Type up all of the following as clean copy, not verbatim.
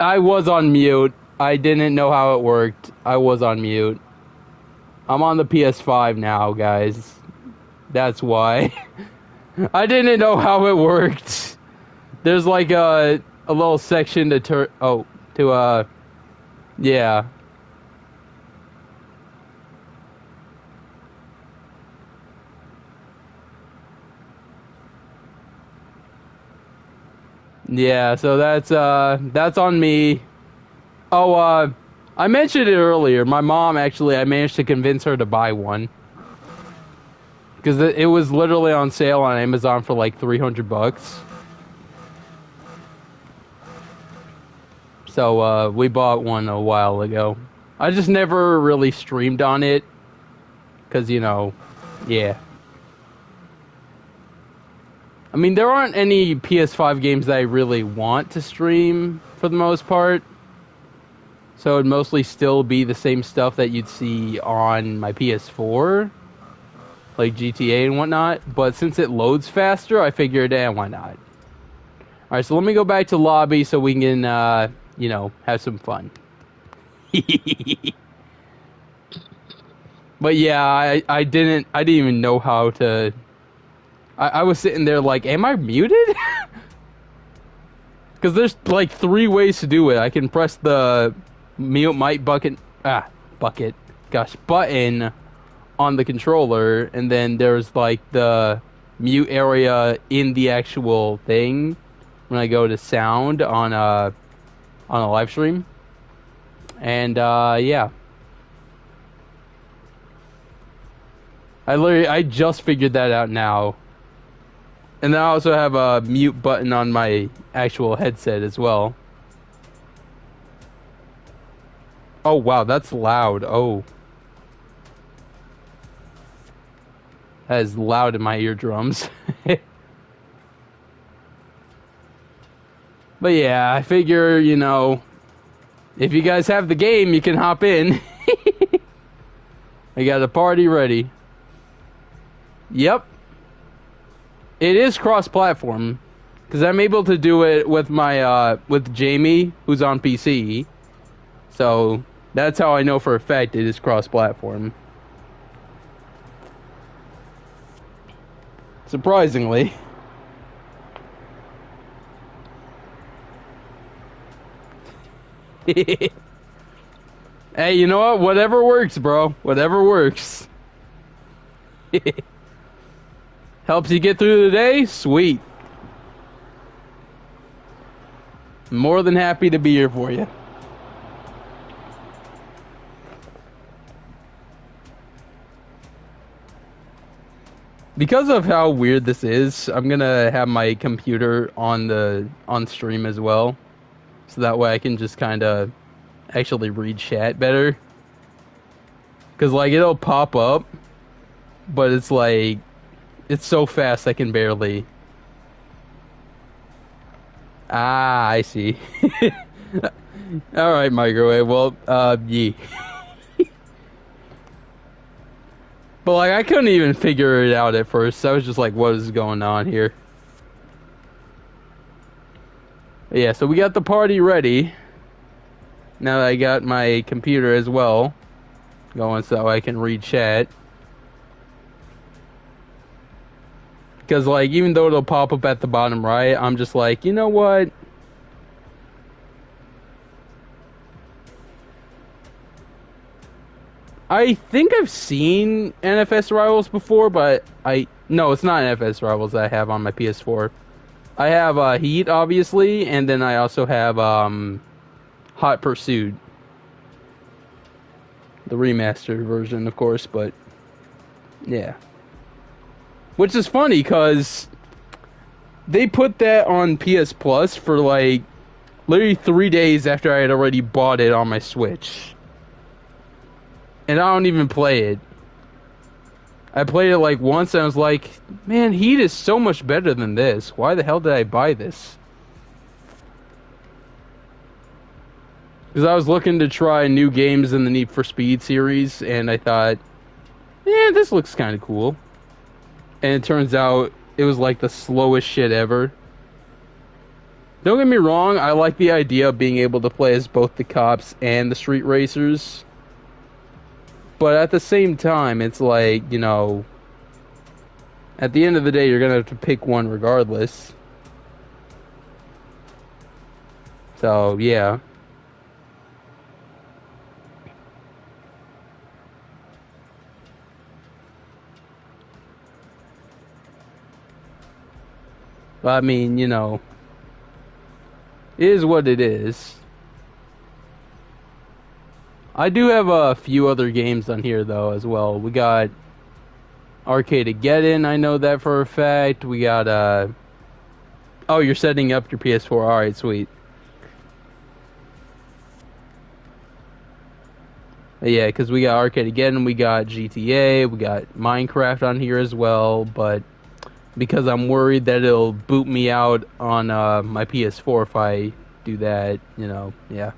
I was on mute. I didn't know how it worked. I was on mute. I'm on the PS5 now, guys. That's why. I didn't know how it worked. There's like a little section to yeah. Yeah, so that's on me. Oh, I mentioned it earlier. My mom actually, I managed to convince her to buy one because it was literally on sale on Amazon for like $300. So we bought one a while ago. I just never really streamed on it because yeah. I mean, there aren't any PS5 games that I really want to stream for the most part. So it'd mostly still be the same stuff that you'd see on my PS4, like GTA and whatnot. But since it loads faster, I figured, why not? Alright, so let me go back to lobby so we can, have some fun. But yeah, I didn't even know how to... I was sitting there like, am I muted? Because there's like 3 ways to do it. I can press the mute mic button on the controller, and then there's like the mute area in the actual thing when I go to sound on a live stream. And yeah. I just figured that out now. And then I also have a mute button on my actual headset as well. Oh, wow, that's loud. Oh. That is loud in my eardrums. But yeah, I figure, if you guys have the game, you can hop in. I got a party ready. Yep. It is cross-platform, because I'm able to do it with my with Jamie, who's on PC. So that's how I know for a fact it is cross-platform. Surprisingly. Hey, you know what? Whatever works, bro. Whatever works. Helps you get through the day? Sweet. More than happy to be here for you. Because of how weird this is, I'm gonna have my computer on stream as well. So that way I can just kinda actually read chat better. Cause like it'll pop up, but it's like it's so fast I can barely. Ah, I see. Alright, microwave. Well, yeah. But like I couldn't even figure it out at first. I was just like, what is going on here? But yeah, so we got the party ready. Now that I got my computer as well going so I can read chat. Because, like, even though it'll pop up at the bottom right, I'm just like, you know what? I think I've seen NFS Rivals before, but no, it's not NFS Rivals that I have on my PS4. I have Heat, obviously, and then I also have Hot Pursuit. The remastered version, of course, but yeah. Which is funny, because they put that on PS Plus for, like, literally 3 days after I had already bought it on my Switch. And I don't even play it. I played it, like, once, and I was like, man, Heat is so much better than this. Why the hell did I buy this? Because I was looking to try new games in the Need for Speed series, and I thought, yeah, this looks kind of cool. And it turns out it was like the slowest shit ever. Don't get me wrong, I like the idea of being able to play as both the cops and the street racers. But at the same time, it's like, you know, at the end of the day, you're going to have to pick one regardless. So, yeah. I mean, you know, it is what it is. I do have a few other games on here, though, as well. We got Arcadegeddon, I know that for a fact. We got, oh, you're setting up your PS4. Alright, sweet. Yeah, because we got Arcadegeddon, we got GTA, we got Minecraft on here as well, but because I'm worried that it'll boot me out on my PS4 if I do that, you know, yeah.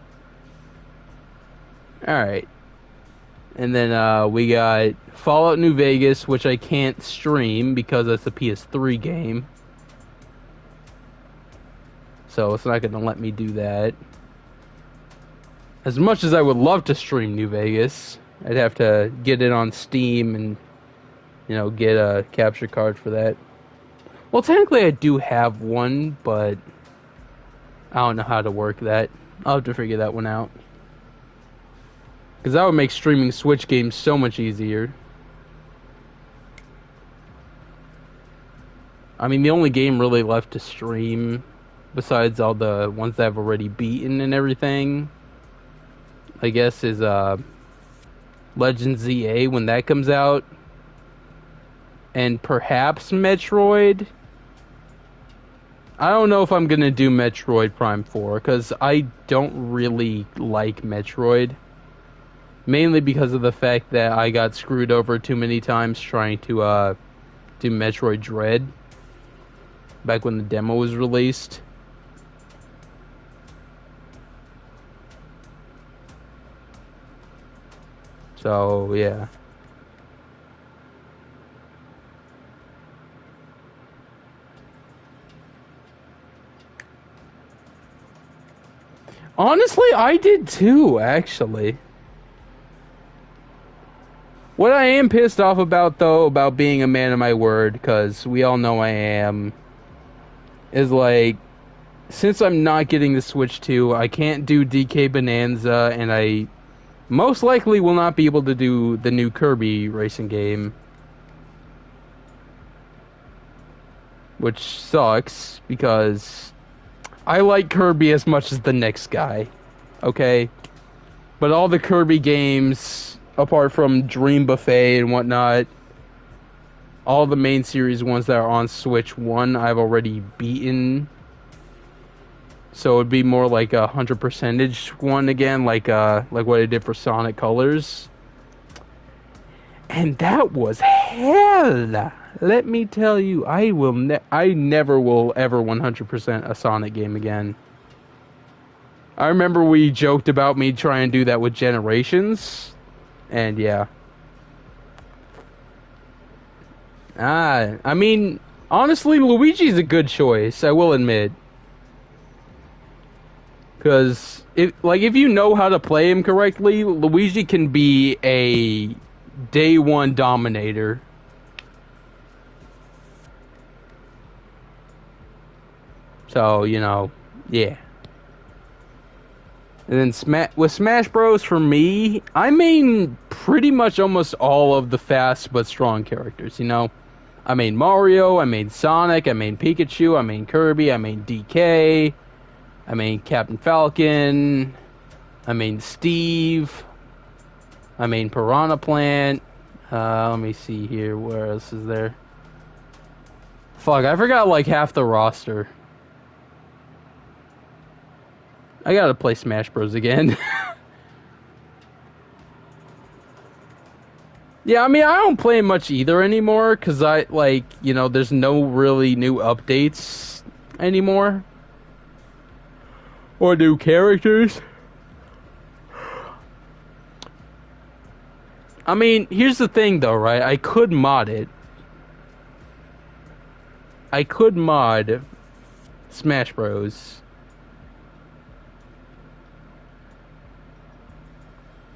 Alright. And then we got Fallout New Vegas, which I can't stream because it's a PS3 game. So it's not going to let me do that. As much as I would love to stream New Vegas, I'd have to get it on Steam and, you know, get a capture card for that. Well, technically I do have one, but I don't know how to work that. I'll have to figure that one out. Because that would make streaming Switch games so much easier. I mean, the only game really left to stream, besides all the ones that I've already beaten and everything, I guess, is Legend ZA when that comes out. And perhaps Metroid. I don't know if I'm going to do Metroid Prime 4, because I don't really like Metroid. Mainly because of the fact that I got screwed over too many times trying to do Metroid Dread. Back when the demo was released. So, yeah. Honestly, I did too, actually. What I am pissed off about, though, about being a man of my word, because we all know I am, is like, since I'm not getting the Switch 2, I can't do DK Bonanza, and I most likely will not be able to do the new Kirby racing game. Which sucks, because I like Kirby as much as the next guy. Okay? But all the Kirby games, apart from Dream Buffet and whatnot, all the main series ones that are on Switch 1, I've already beaten. So it'd be more like a 100% one again, like what I did for Sonic Colors. And that was hell. Let me tell you, I never will ever 100% a Sonic game again. I remember we joked about me trying to do that with Generations, and yeah. I mean, honestly, Luigi's a good choice, I will admit. Because, if you know how to play him correctly, Luigi can be a day one dominator. So, you know, yeah. And then with Smash Bros, for me, I main pretty much almost all of the fast but strong characters, you know? I main Mario, I main Sonic, I main Pikachu, I main Kirby, I main DK, I main Captain Falcon, I main Steve, I main Piranha Plant. Let me see here, where else is there? Fuck, I forgot like half the roster. I gotta play Smash Bros again. Yeah, I mean, I don't play much either anymore, because there's no really new updates anymore. Or new characters. I mean, here's the thing though, right? I could mod it. I could mod Smash Bros.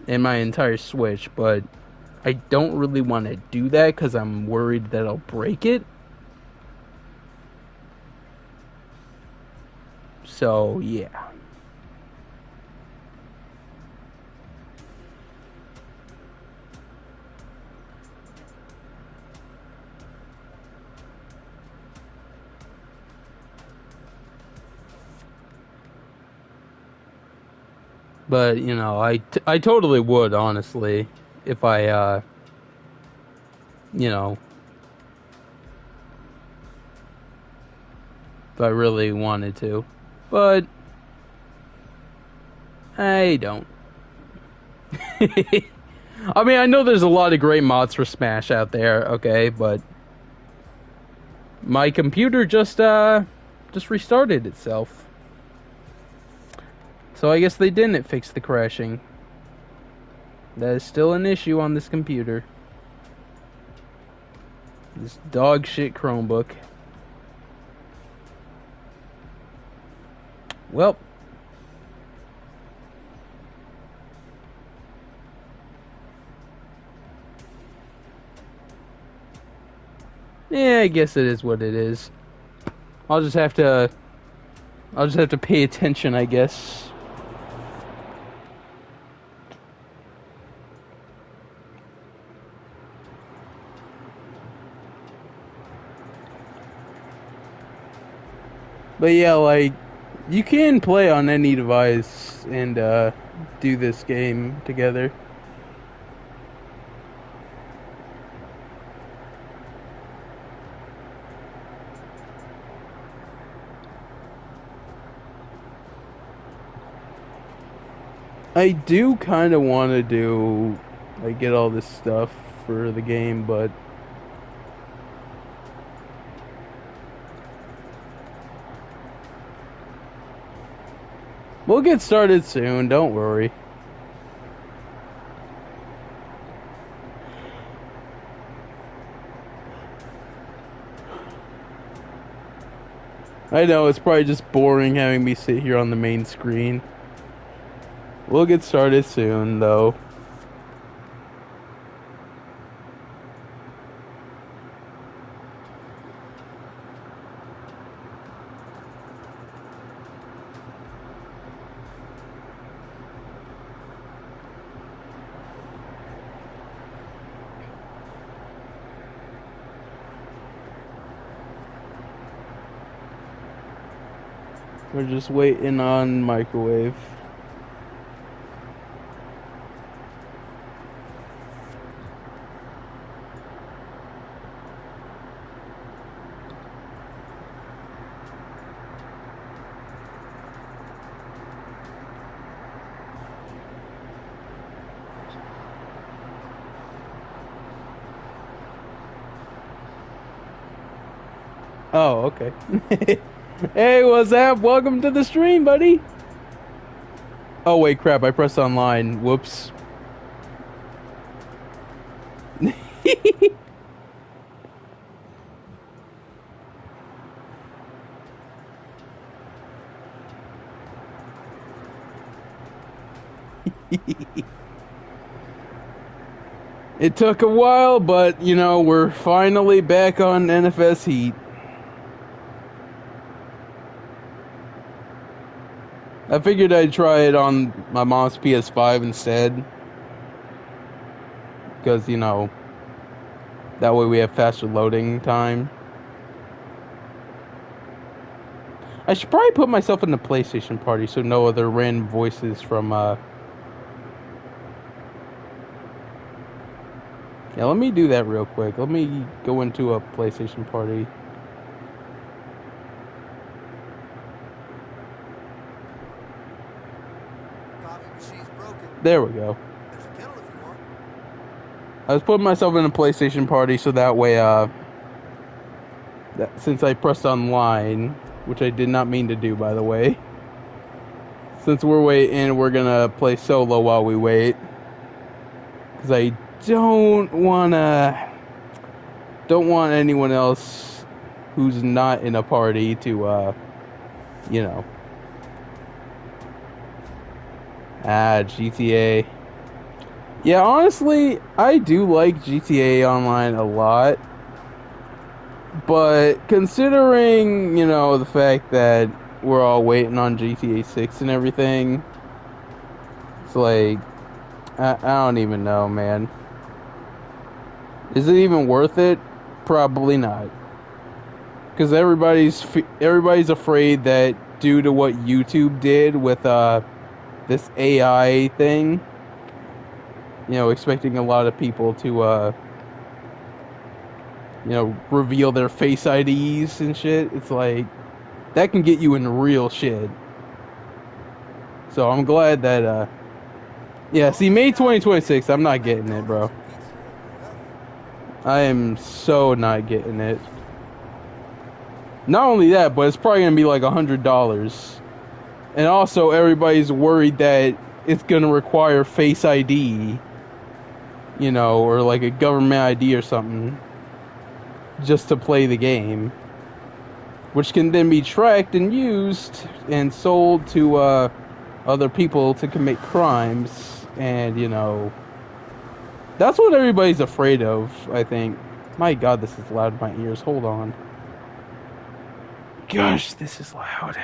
and my entire Switch, but I don't really want to do that because I'm worried that I'll break it. So, yeah. But, you know, I totally would, honestly, if I, you know, if I really wanted to. But I don't. I mean, I know there's a lot of great mods for Smash out there, okay, but my computer just restarted itself. So I guess they didn't fix the crashing. That is still an issue on this computer. This dog shit Chromebook. Well. Yeah, I guess it is what it is. I'll just have to pay attention, I guess. But yeah, like, you can play on any device and do this game together. I do kind of want to do, like, get all this stuff for the game, but we'll get started soon, don't worry. I know, it's probably just boring having me sit here on the main screen. We'll get started soon, though. We're just waiting on microwave. Oh, okay. Hey, what's up? Welcome to the stream, buddy. Oh, wait, crap. I pressed online. Whoops. It took a while, but, you know, we're finally back on NFS Heat. I figured I'd try it on my mom's PS5 instead. Because, you know, that way we have faster loading time. I should probably put myself in the PlayStation party so no other random voices from, Yeah, let me do that real quick. Let me go into a PlayStation party. Coffee machine's broken. There we go. There's a kettle if you want. I was putting myself in a PlayStation party so that way, since I pressed online, which I did not mean to do, by the way. Since we're waiting, we're gonna play solo while we wait. Because I don't want anyone else who's not in a party to, you know. GTA. Yeah, honestly, I do like GTA Online a lot, but considering, the fact that we're all waiting on GTA 6 and everything, it's like, I don't even know, man. Is it even worth it? Probably not. Because everybody's afraid that due to what YouTube did with this AI thing, expecting a lot of people to reveal their face IDs and shit. It's like that can get you in real shit. So I'm glad that yeah, see May 2026, I'm not getting it, bro. I am so not getting it. Not only that, but it's probably gonna be like $100. And also everybody's worried that it's gonna require Face ID, or like a government ID or something, just to play the game, which can then be tracked and used and sold to other people to commit crimes. And that's what everybody's afraid of, I think. My god, this is loud in my ears. Hold on. Gosh, this is loud.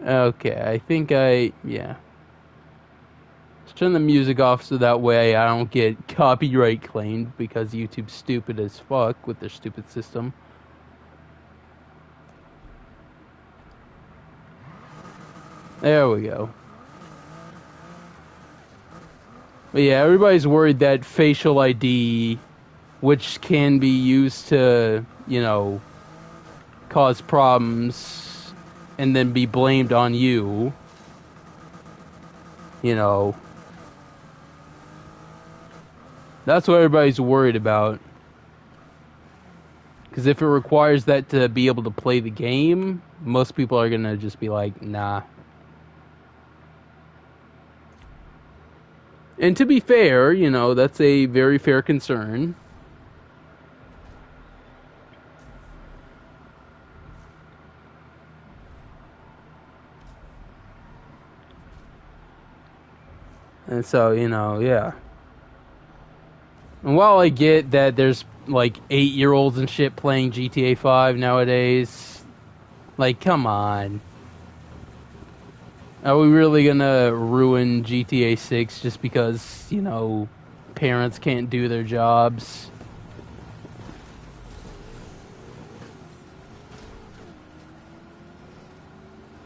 Okay, I think yeah. Let's turn the music off so that way I don't get copyright claimed because YouTube's stupid as fuck with their stupid system. There we go. But yeah, everybody's worried that facial ID, which can be used to, cause problems and then be blamed on you, that's what everybody's worried about. Because if it requires that to be able to play the game, most people are gonna just be like, nah. And to be fair, that's a very fair concern. And so, yeah. And while I get that there's like 8-year-olds and shit playing GTA 5 nowadays, like, come on. Are we really gonna ruin GTA 6 just because, parents can't do their jobs?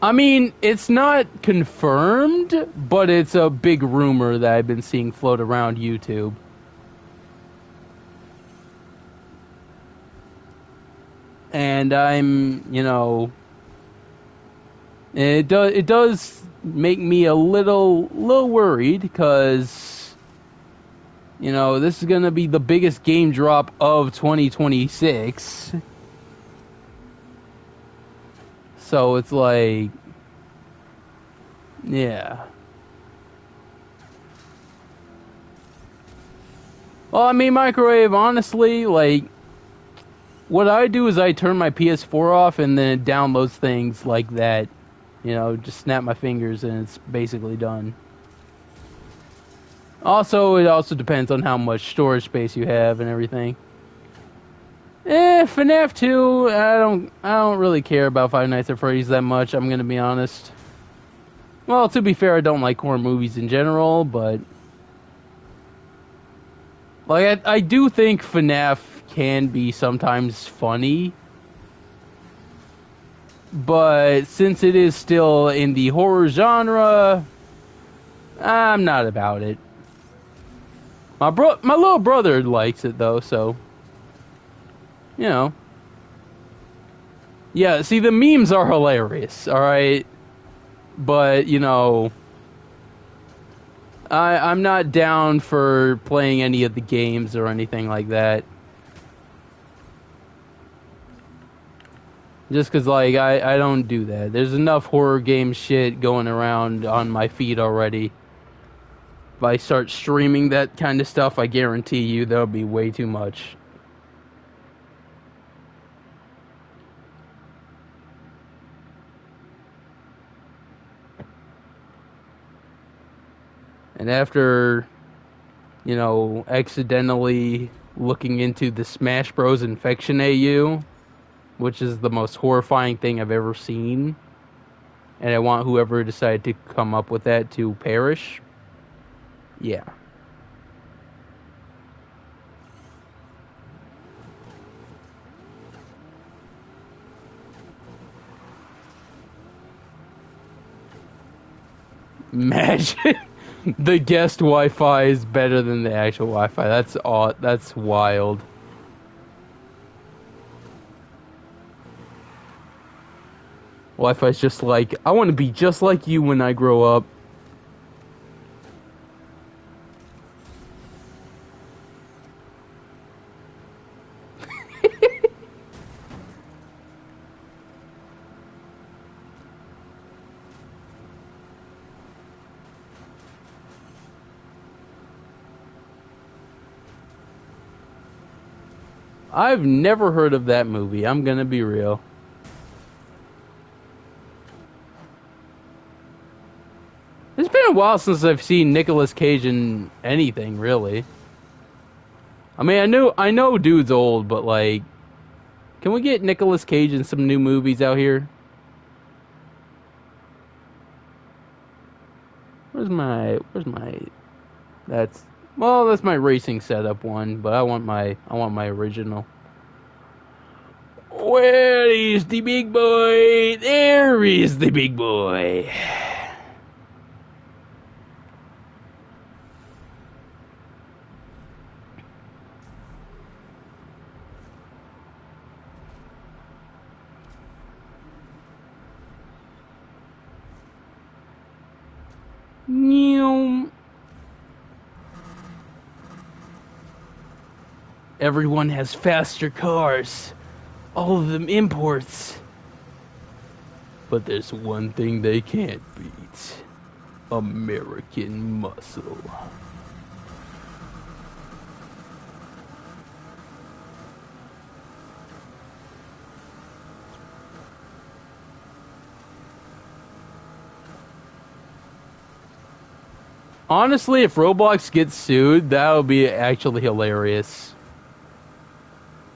I mean, it's not confirmed, but it's a big rumor that I've been seeing float around YouTube. And I'm, it does make me a little worried because, this is gonna be the biggest game drop of 2026. So it's like, yeah. Well, I mean, Microwave, honestly, like, what I do is I turn my PS4 off and then it downloads things like that. Just snap my fingers and it's basically done. Also, it also depends on how much storage space you have and everything. FNAF 2, I don't really care about Five Nights at Freddy's that much, I'm gonna be honest. Well, to be fair, I don't like horror movies in general, but like I do think FNAF can be sometimes funny. But since it is still in the horror genre, I'm not about it. My little brother likes it though, so Yeah, see, the memes are hilarious, alright? But, I'm not down for playing any of the games or anything like that. Just because, like, I don't do that. There's enough horror game shit going around on my feed already. If I start streaming that kind of stuff, I guarantee you there'll be way too much. And after, you know, accidentally looking into the Smash Bros. Infection AU, which is the most horrifying thing I've ever seen, and I want whoever decided to come up with that to perish. Yeah. Imagine the guest Wi-Fi is better than the actual Wi-Fi. That's wild. Wi-Fi's just like, I want to be just like you when I grow up. I've never heard of that movie. I'm gonna be real. It's been a while since I've seen Nicolas Cage in anything, really. I mean, I know dude's old, but like, can we get Nicolas Cage in some new movies out here? Where's my that's my racing setup one, but I want my original. Where is the big boy? There is the big boy. Everyone has faster cars. All of them imports. But there's one thing they can't beat. American muscle. Honestly, if Roblox gets sued, that would be actually hilarious.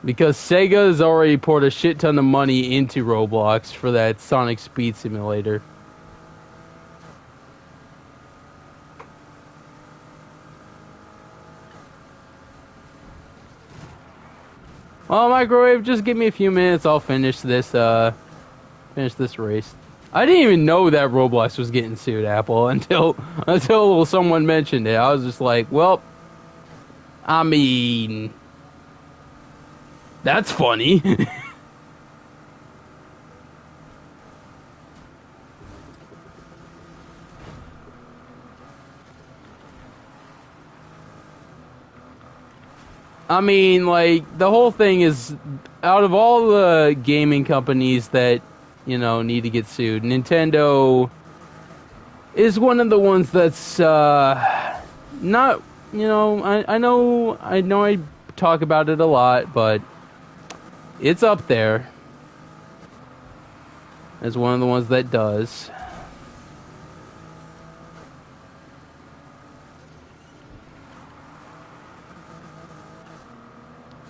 Because Sega has already poured a shit ton of money into Roblox for that Sonic Speed Simulator. Well, Microwave, just give me a few minutes. I'll finish this race. I didn't even know that Roblox was getting sued, Apple, until someone mentioned it. I was just like, well, I mean, that's funny. I mean, like, the whole thing is, out of all the gaming companies that, you know, need to get sued, Nintendo is one of the ones that's, not, you know, I know I talk about it a lot, but it's up there as one of the ones that does.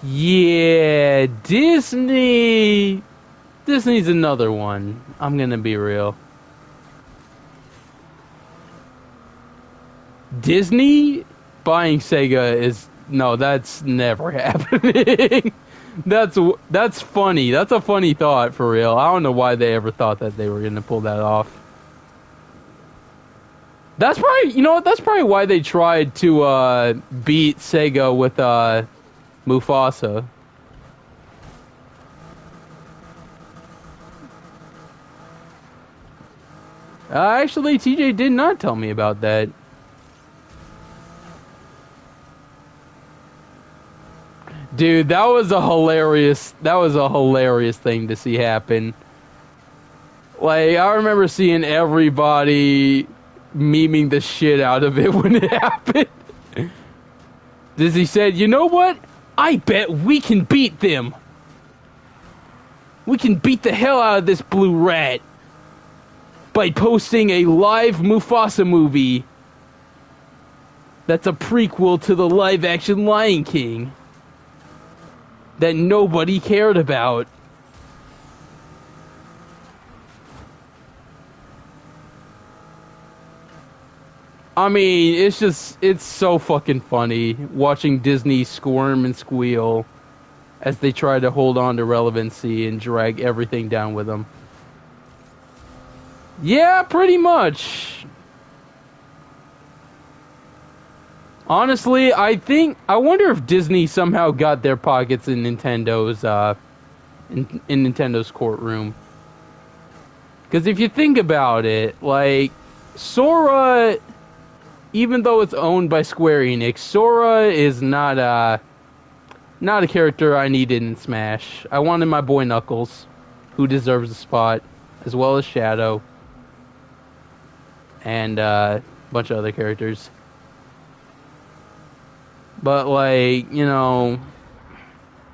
Yeah, Disney's another one. I'm gonna be real. Disney buying Sega is, no, that's never happening. That's funny. That's a funny thought, for real. I don't know why they ever thought that they were gonna pull that off. That's probably, you know what, that's probably why they tried to beat Sega with Mufasa. Actually, TJ did not tell me about that. Dude, that was a hilarious thing to see happen. Like, I remember seeing everybody memeing the shit out of it when it happened. Disney said, "You know what? I bet we can beat them. We can beat the hell out of this blue rat by posting a live Mufasa movie that's a prequel to the live-action Lion King that nobody cared about." I mean, it's so fucking funny watching Disney squirm and squeal as they try to hold on to relevancy and drag everything down with them. Yeah, pretty much. Honestly, I wonder if Disney somehow got their pockets in Nintendo's, in Nintendo's courtroom. Because if you think about it, like, Sora, even though it's owned by Square Enix, Sora is not a character I needed in Smash. I wanted my boy Knuckles, who deserves a spot, as well as Shadow, and a bunch of other characters. But, like, you know,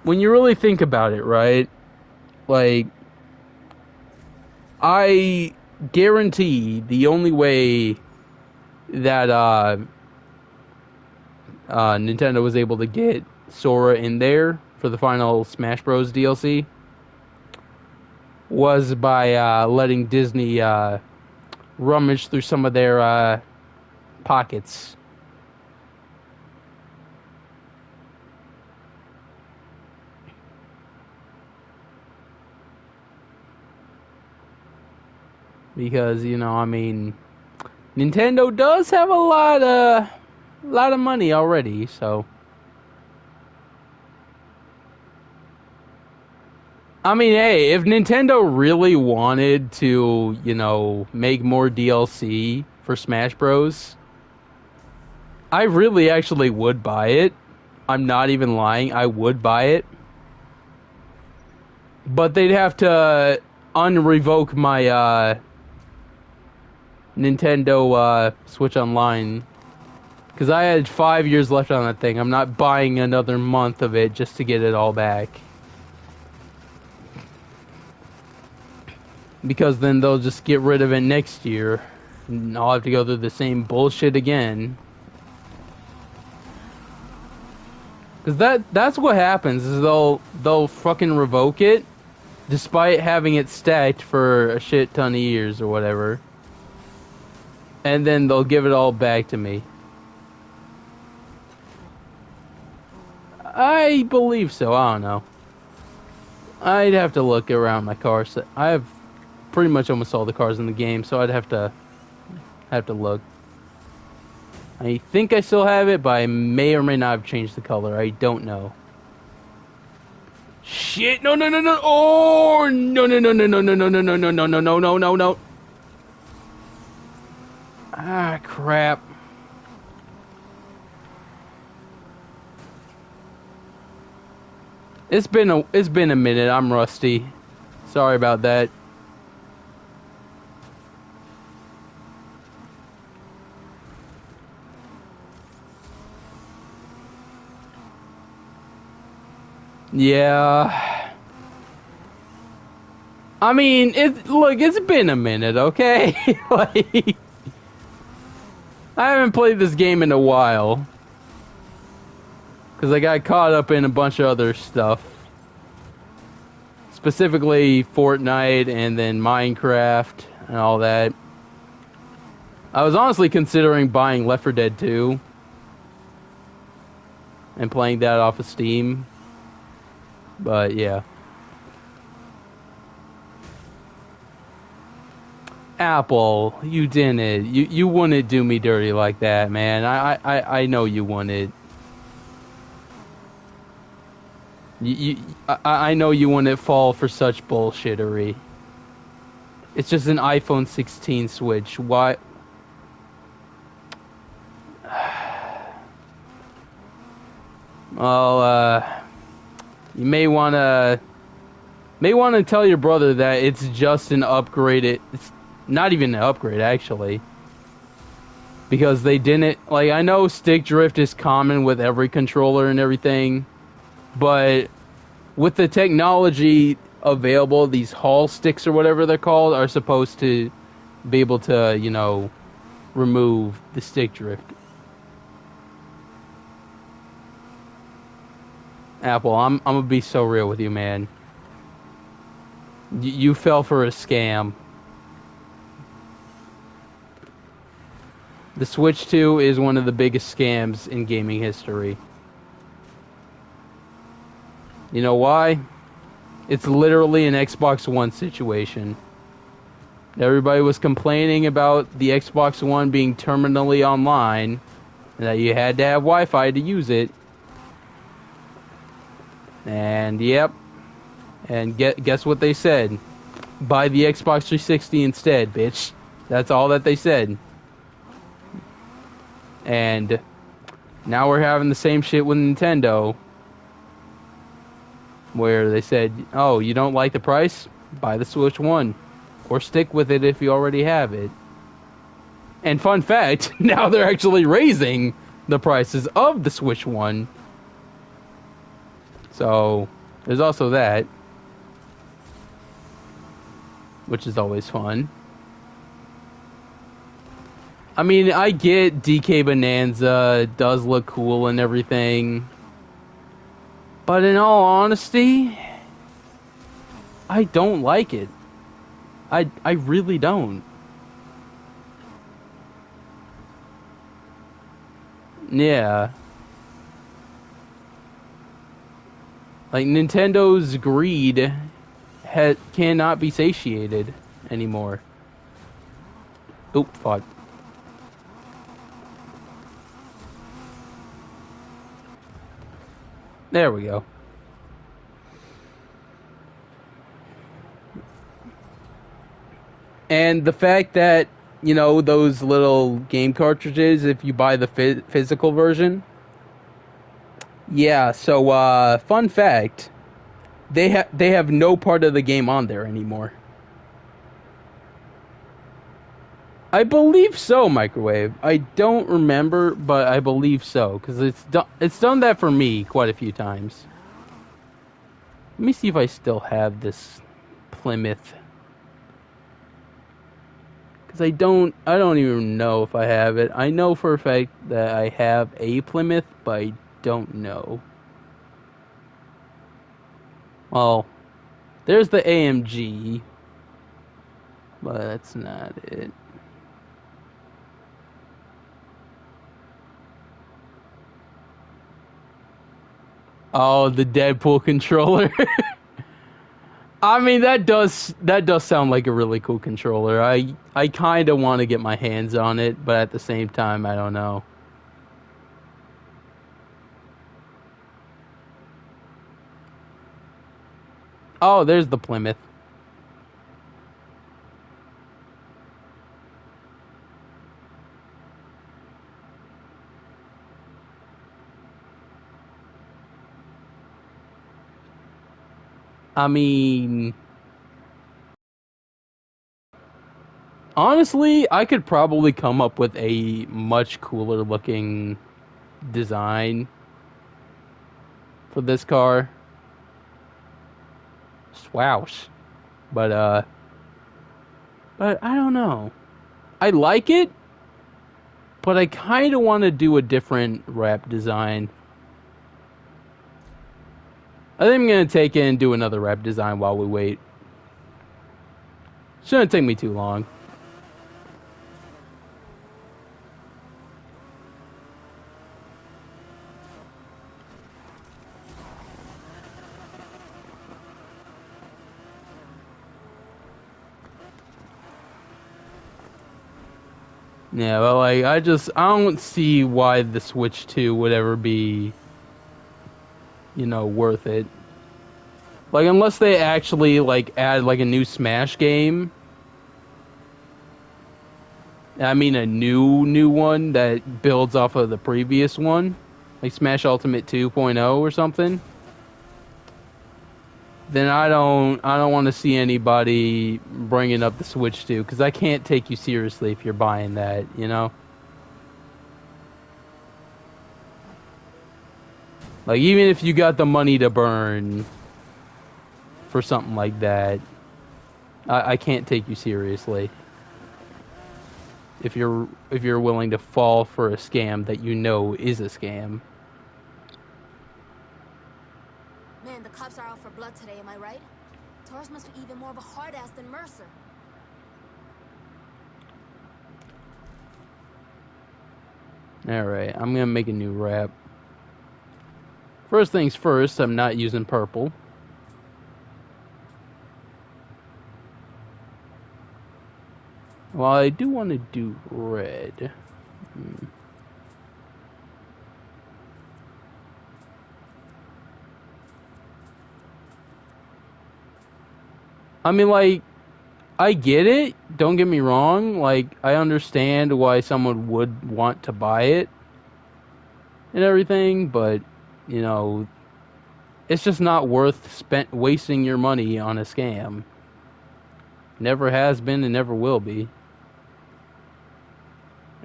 when you really think about it, right? Like, I guarantee the only way that Nintendo was able to get Sora in there for the final Smash Bros. DLC was by letting Disney rummage through some of their pockets. Because, you know, I mean, Nintendo does have a lot of money already, so. I mean, hey, if Nintendo really wanted to, you know, make more DLC for Smash Bros., I really actually would buy it. I'm not even lying, I would buy it. But they'd have to unrevoke my Nintendo Switch Online, because I had 5 years left on that thing. I'm not buying another month of it just to get it all back, because then they'll just get rid of it next year and I'll have to go through the same bullshit again. Because that's what happens, is they'll fucking revoke it despite having it stacked for a shit ton of years or whatever. And then they'll give it all back to me. I believe so. I don't know. I'd have to look around my cars. I have pretty much almost all the cars in the game, so I'd have to look. I think I still have it, but I may or may not have changed the color. I don't know. Shit! No! Oh no! No! Ah, crap. It's been a minute. I'm rusty. Sorry about that. Yeah. I mean, it's been a minute, okay? Like, I haven't played this game in a while, because I got caught up in a bunch of other stuff. Specifically Fortnite and then Minecraft and all that. I was honestly considering buying Left 4 Dead 2 and playing that off of Steam. But yeah. Apple, you didn't. You wouldn't do me dirty like that, man. I know you wouldn't. I know you wouldn't fall for such bullshittery. It's just an iPhone 16 Switch. Why? Well, you may wanna tell your brother that it's just an upgrade. It's not even an upgrade, actually. because they didn't, like, I know stick drift is common with every controller and everything, but with the technology available, these Hall sticks or whatever they're called are supposed to be able to, you know, remove the stick drift. Apple, I'm gonna be so real with you, man. You fell for a scam. The Switch 2 is one of the biggest scams in gaming history. You know why? It's literally an Xbox One situation. Everybody was complaining about the Xbox One being terminally online, and that you had to have Wi-Fi to use it. And yep. And guess what they said? Buy the Xbox 360 instead, bitch. That's all that they said. And now we're having the same shit with Nintendo, where they said, oh, you don't like the price? Buy the Switch 1. Or stick with it if you already have it. And fun fact, now they're actually raising the prices of the Switch 1. So, there's also that. Which is always fun. I mean, I get DK Bonanza, it does look cool and everything. But in all honesty, I don't like it. I really don't. Yeah. Like, Nintendo's greed cannot be satiated anymore. Oop, fuck. There we go. And the fact that, you know, those little game cartridges, if you buy the physical version. Yeah, so, fun fact. They have no part of the game on there anymore. I believe so, Microwave. I don't remember, but I believe so, because it's done that for me quite a few times. Let me see if I still have this Plymouth. Because I don't even know if I have it. I know for a fact that I have a Plymouth, but I don't know. Well, there's the AMG, but that's not it. Oh, the Deadpool controller. I mean, that does sound like a really cool controller. I kind of want to get my hands on it, but at the same time, I don't know. Oh, there's the Plymouth. I mean, honestly, I could probably come up with a much cooler looking design for this car. Swoosh. But I don't know. I like it, but I kind of want to do a different wrap design. I think I'm going to take it and do another wrap design while we wait. Shouldn't take me too long. Yeah, well, like, I don't see why the Switch 2 would ever be, you know, worth it. Like, unless they actually, like, add, like, a new Smash game. I mean, a new one that builds off of the previous one. Like Smash Ultimate 2.0 or something. Then I don't want to see anybody bringing up the Switch 2, because I can't take you seriously if you're buying that, you know? Like, even if you got the money to burn for something like that, I can't take you seriously. If you're willing to fall for a scam that you know is a scam. Man, the cops are out for blood today, am I right? Torres must be even more of a hard ass than Mercer. Alright, I'm gonna make a new rap. First things first, I'm not using purple. Well, I do want to do red. I mean, like, I get it. Don't get me wrong. Like, I understand why someone would want to buy it and everything, but, you know, it's just not worth wasting your money on a scam. Never has been and never will be.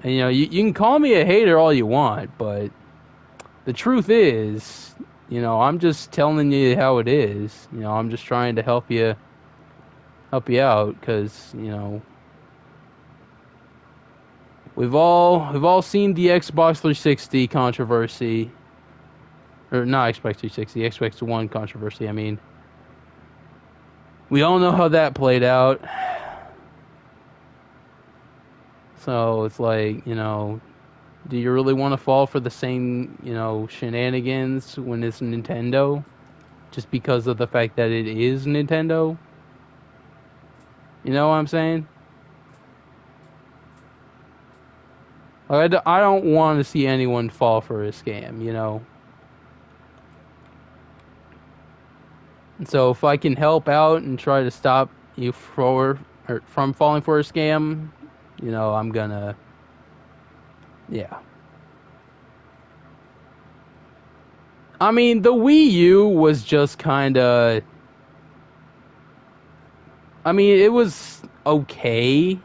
And, you know, you can call me a hater all you want, but the truth is, you know, I'm just telling you how it is. You know, I'm just trying to help you out, because, you know, we've all seen the Xbox 360 controversy, or not Xbox 360, Xbox One controversy. I mean, we all know how that played out. So it's like, you know, do you really want to fall for the same, you know, shenanigans when it's Nintendo, just because of the fact that it is Nintendo? You know what I'm saying? I don't want to see anyone fall for a scam, you know? And so if I can help out and try to stop you from falling for a scam, you know, I'm gonna... Yeah. I mean, the Wii U was just kind of... I mean, it was okay.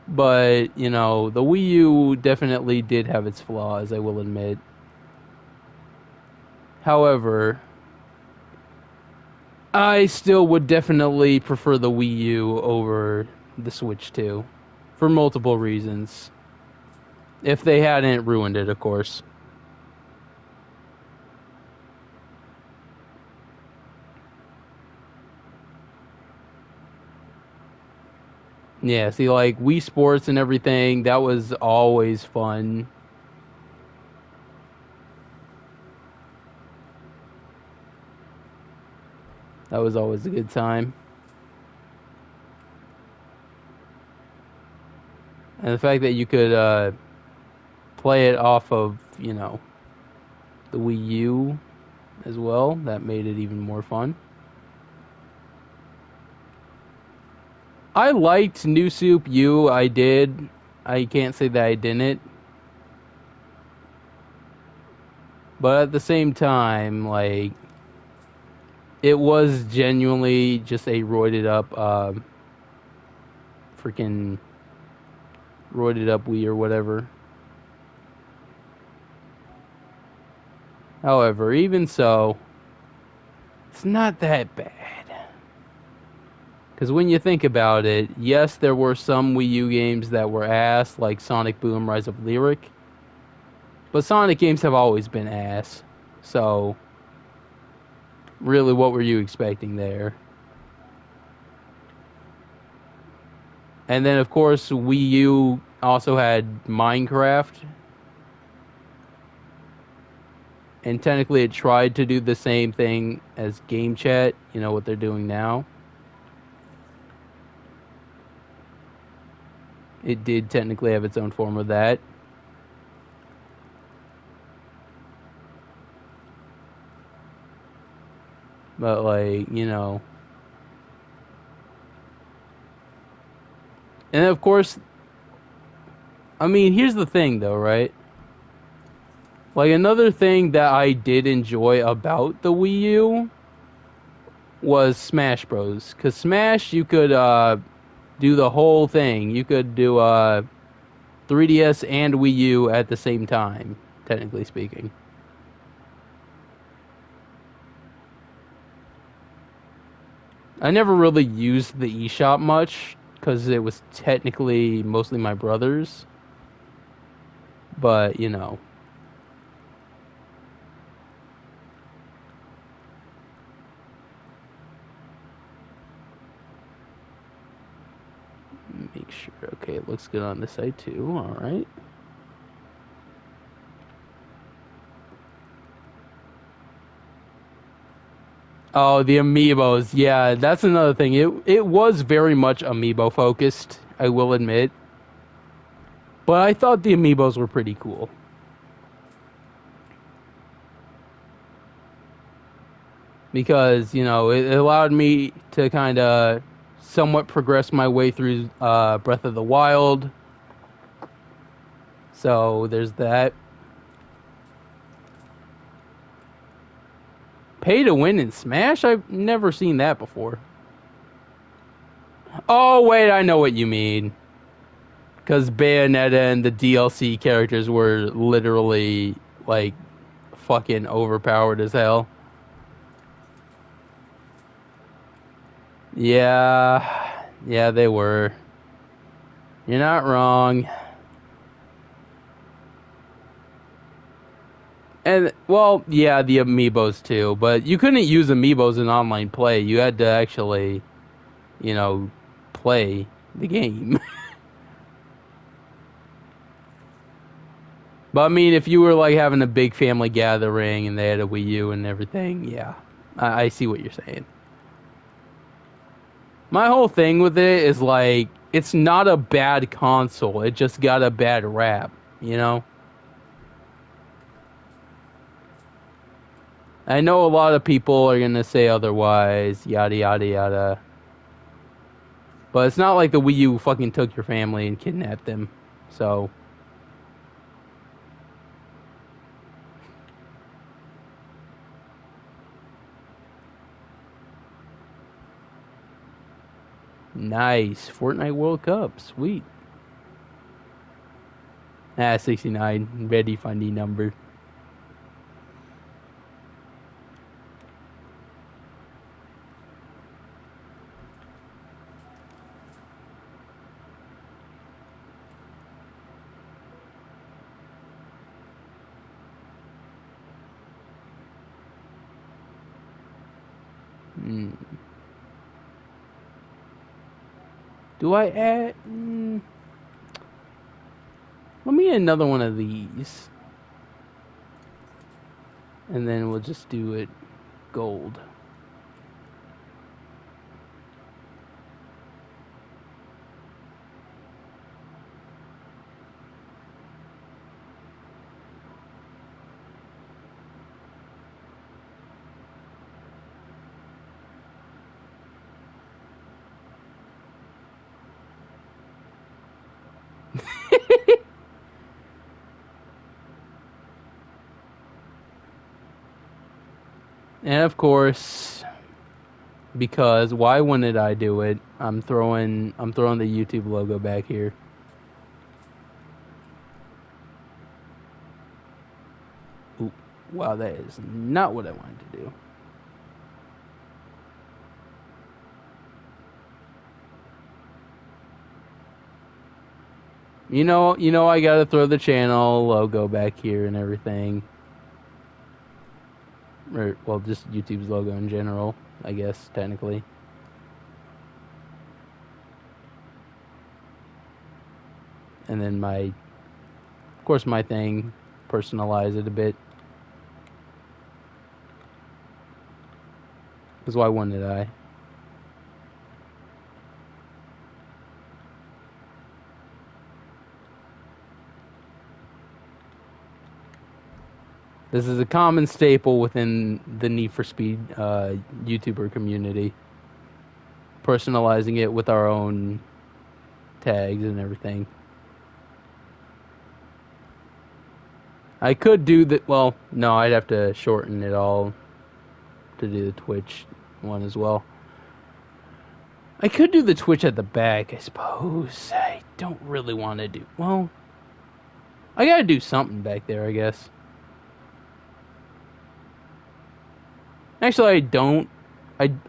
But, you know, the Wii U definitely did have its flaws, I will admit. However, I still would definitely prefer the Wii U over the Switch 2. For multiple reasons. If they hadn't ruined it, of course. Yeah, see, like, Wii Sports and everything, that was always fun. That was always a good time. And the fact that you could play it off of, you know, the Wii U as well, that made it even more fun. I liked New Soup U, I did. I can't say that I didn't. But at the same time, like, it was genuinely just a roided up, freaking roided up Wii or whatever. However, even so, it's not that bad. Because when you think about it, yes, there were some Wii U games that were ass, like Sonic Boom, Rise of Lyric. But Sonic games have always been ass. So, really, what were you expecting there? And then, of course, Wii U also had Minecraft. And technically, it tried to do the same thing as Game Chat, you know, what they're doing now. It did technically have its own form of that. But, like, you know. And of course, I mean, here's the thing, though, right? Like, another thing that I did enjoy about the Wii U was Smash Bros. Because Smash, you could do the whole thing. You could do 3DS and Wii U at the same time, technically speaking. I never really used the eShop much because it was technically mostly my brother's. But, you know. Make sure. Okay, it looks good on the site too. All right. Oh, the amiibos. Yeah, that's another thing. It was very much amiibo focused, I will admit. But I thought the amiibos were pretty cool. Because, you know, it allowed me to kind of somewhat progress my way through Breath of the Wild. So there's that. Pay to win in Smash? I've never seen that before. Oh, wait, I know what you mean. Because Bayonetta and the DLC characters were literally, like, fucking overpowered as hell. Yeah. Yeah, they were. You're not wrong. And, well, yeah, the amiibos too. But you couldn't use amiibos in online play. You had to actually, you know, play the game. But I mean, if you were like having a big family gathering and they had a Wii U and everything, yeah, I see what you're saying. My whole thing with it is like, it's not a bad console. It just got a bad rap, you know? I know a lot of people are gonna say otherwise, yada yada yada. But it's not like the Wii U fucking took your family and kidnapped them. So. Nice. Fortnite World Cup. Sweet. 69. Ready funny number. Do I add? Let me add another one of these. And then we'll just do it gold. And of course, because why wouldn't I do it? I'm throwing the YouTube logo back here. Ooh, wow, that is not what I wanted to do. You know, I gotta throw the channel logo back here and everything. Or, well, just YouTube's logo in general, I guess, technically. And then of course, my thing, personalize it a bit. Because why wouldn't I? This is a common staple within the Need for Speed YouTuber community. Personalizing it with our own tags and everything. I could do that. Well, no, I'd have to shorten it all to do the Twitch one as well. I could do the Twitch at the back, I suppose. I don't really want to do. Well, I gotta do something back there, I guess. Actually, I don't.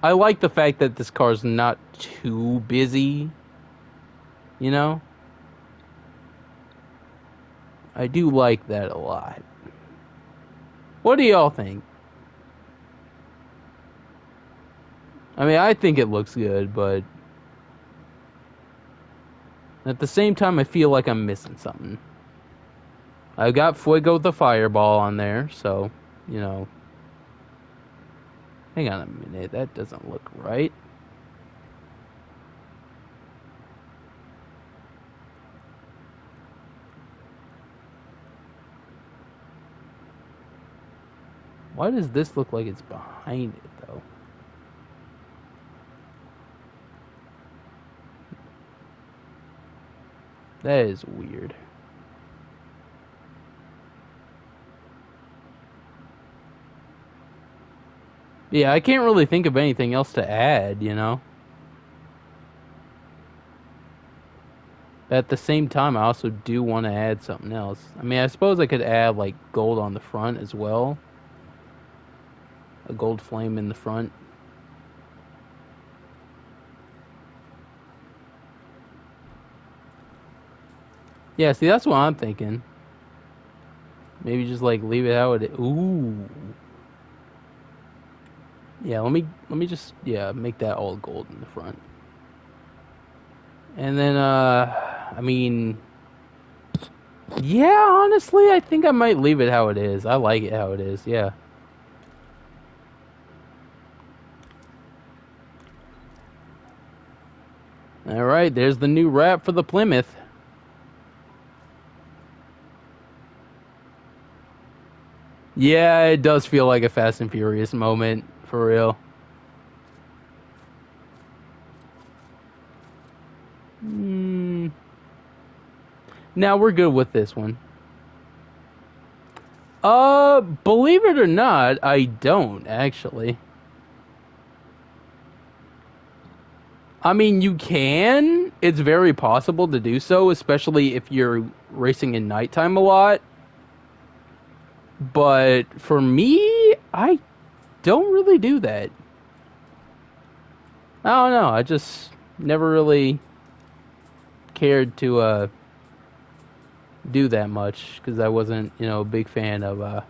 I like the fact that this car's not too busy. You know? I do like that a lot. What do y'all think? I mean, I think it looks good, but at the same time, I feel like I'm missing something. I got Fuego the Fireball on there, so, you know. Hang on a minute, that doesn't look right. Why does this look like it's behind it, though? That is weird. Yeah, I can't really think of anything else to add, you know? At the same time, I also do want to add something else. I mean, I suppose I could add, like, gold on the front as well. A gold flame in the front. Yeah, see, that's what I'm thinking. Maybe just, like, leave it how it is. Ooh. Yeah, let me just, yeah, make that all gold in the front. And then, I mean, yeah, honestly, I think I might leave it how it is. I like it how it is, yeah. Alright, there's the new wrap for the Plymouth. Yeah, it does feel like a Fast and Furious moment, for real. Now we're good with this one. Believe it or not, I don't, actually. I mean, you can. It's very possible to do so, especially if you're racing in nighttime a lot. But for me, I don't really do that. I don't know. I just never really cared to do that much because I wasn't, you know, a big fan of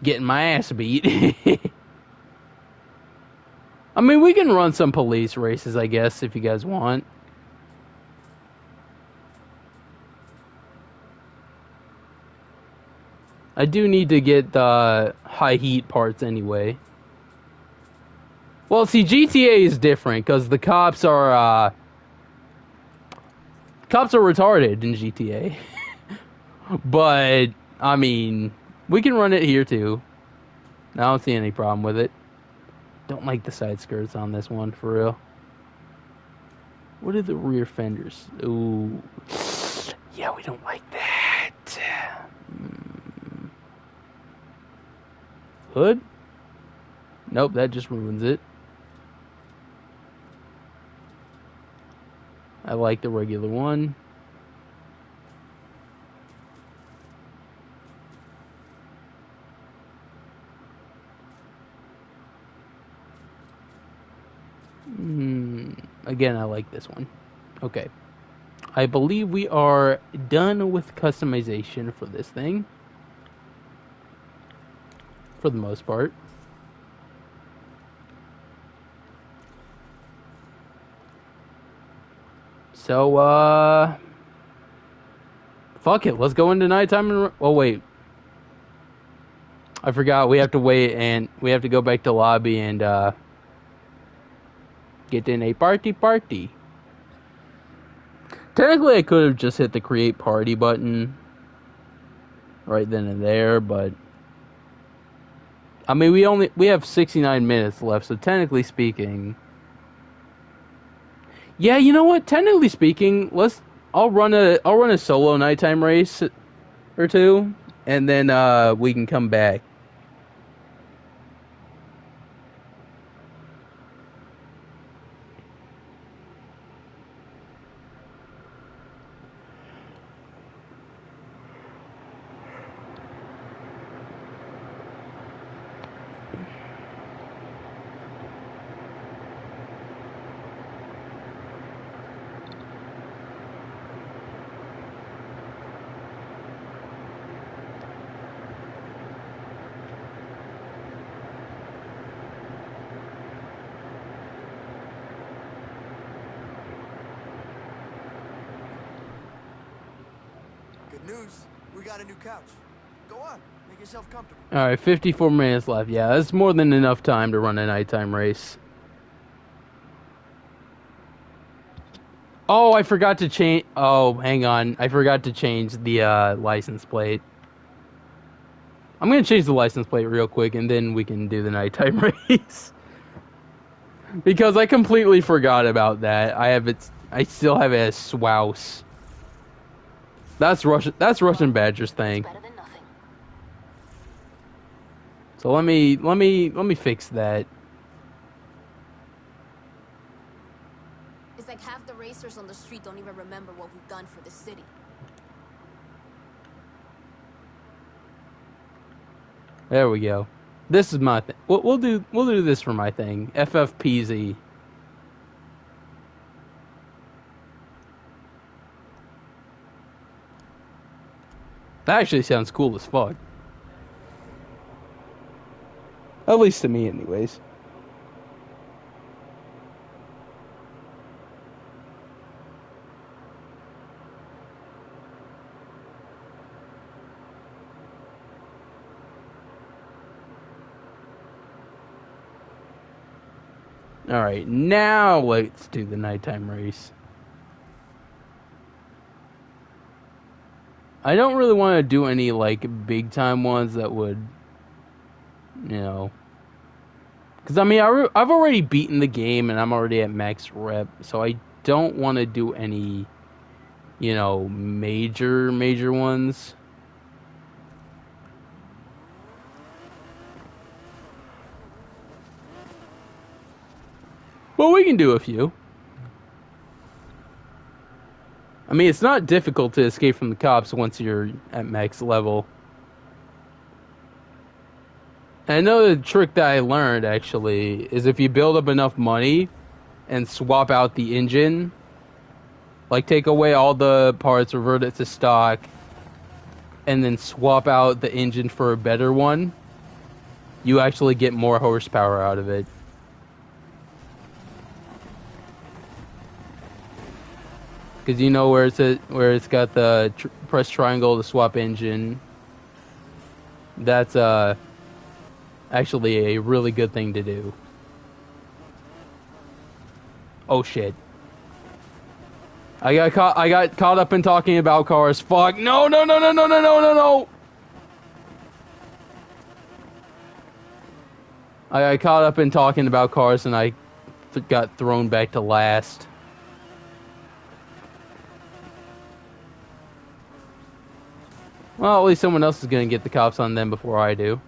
getting my ass beat. I mean, we can run some police races, I guess, if you guys want. I do need to get the high heat parts anyway. Well, see, GTA is different because the cops are retarded in GTA. But I mean, we can run it here too. I don't see any problem with it. Don't like the side skirts on this one for real. What are the rear fenders? Ooh, yeah, we don't like that. Hood? Nope, that just ruins it. I like the regular one. Again, I like this one. Okay. I believe we are done with customization for this thing. For the most part. So, fuck it. Let's go into nighttime and... Oh, wait. I forgot. We have to wait and we have to go back to lobby and, get in a party. Technically, I could have just hit the create party button right then and there, but I mean, we have 69 minutes left, so technically speaking, yeah, you know what? Technically speaking, I'll run a solo nighttime race or two, and then we can come back. News, we got a new couch. Go on, make yourself comfortable. Alright, 54 minutes left. Yeah, that's more than enough time to run a nighttime race. Oh, I forgot to change... Oh, hang on. I forgot to change the license plate. I'm going to change the license plate real quick, and then we can do the nighttime race. Because I completely forgot about that. I still have it as Swouse. That's Russian Badger's thing. Better than nothing. So let me fix that. It's like half the racers on the street don't even remember what we've done for the city. There we go. This is my thing. We'll do this for my thing. FFPZ. That actually sounds cool as fuck. At least to me, anyways. Alright, now let's do the nighttime race. I don't really want to do any, like, big time ones that would, you know... Because, I mean, I've already beaten the game and I'm already at max rep, so I don't want to do any, you know, major ones. Well, we can do a few. I mean, it's not difficult to escape from the cops once you're at max level. And another trick that I learned, actually, is if you build up enough money and swap out the engine, like take away all the parts, revert it to stock, and then swap out the engine for a better one, you actually get more horsepower out of it. Because you know where it's got the press triangle to swap engine. That's actually a really good thing to do. Oh shit! I got caught up in talking about cars. Fuck! No! I got caught up in talking about cars, and I got thrown back to last. Well, at least someone else is gonna get the cops on them before I do.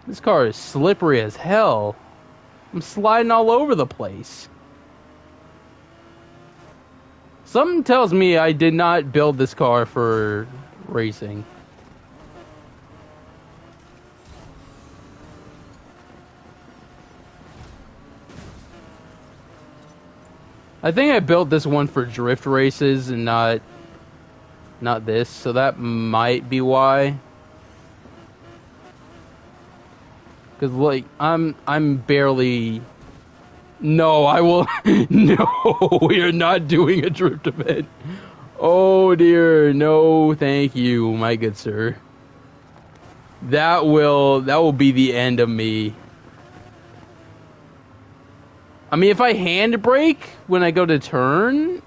This car is slippery as hell. I'm sliding all over the place. Something tells me I did not build this car for racing. I think I built this one for drift races and not this, so that might be why. Cause like I'm barely. No, I will. No, we are not doing a drift event. Oh dear, no, thank you, my good sir. That will be the end of me. I mean, if I handbrake when I go to turn,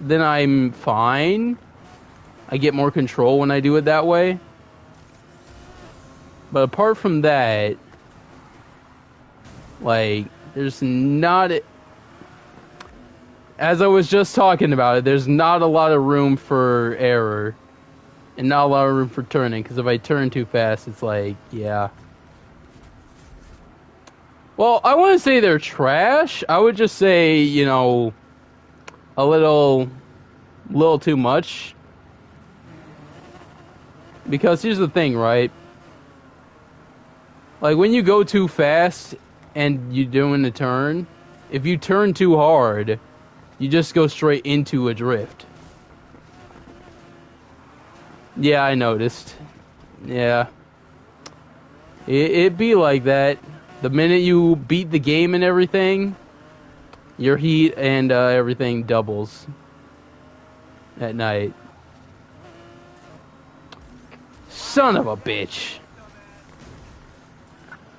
then I'm fine. I get more control when I do it that way. But apart from that, like, there's not... As I was just talking about it, there's not a lot of room for error. And not a lot of room for turning, because if I turn too fast, it's like, yeah. Well, I wouldn't say they're trash. I would just say, you know, a little too much. Because here's the thing, right? Like, when you go too fast and you're doing a turn, if you turn too hard, you just go straight into a drift. Yeah, I noticed. Yeah. It'd be like that. The minute you beat the game and everything, Your heat and everything doubles at night. Son of a bitch.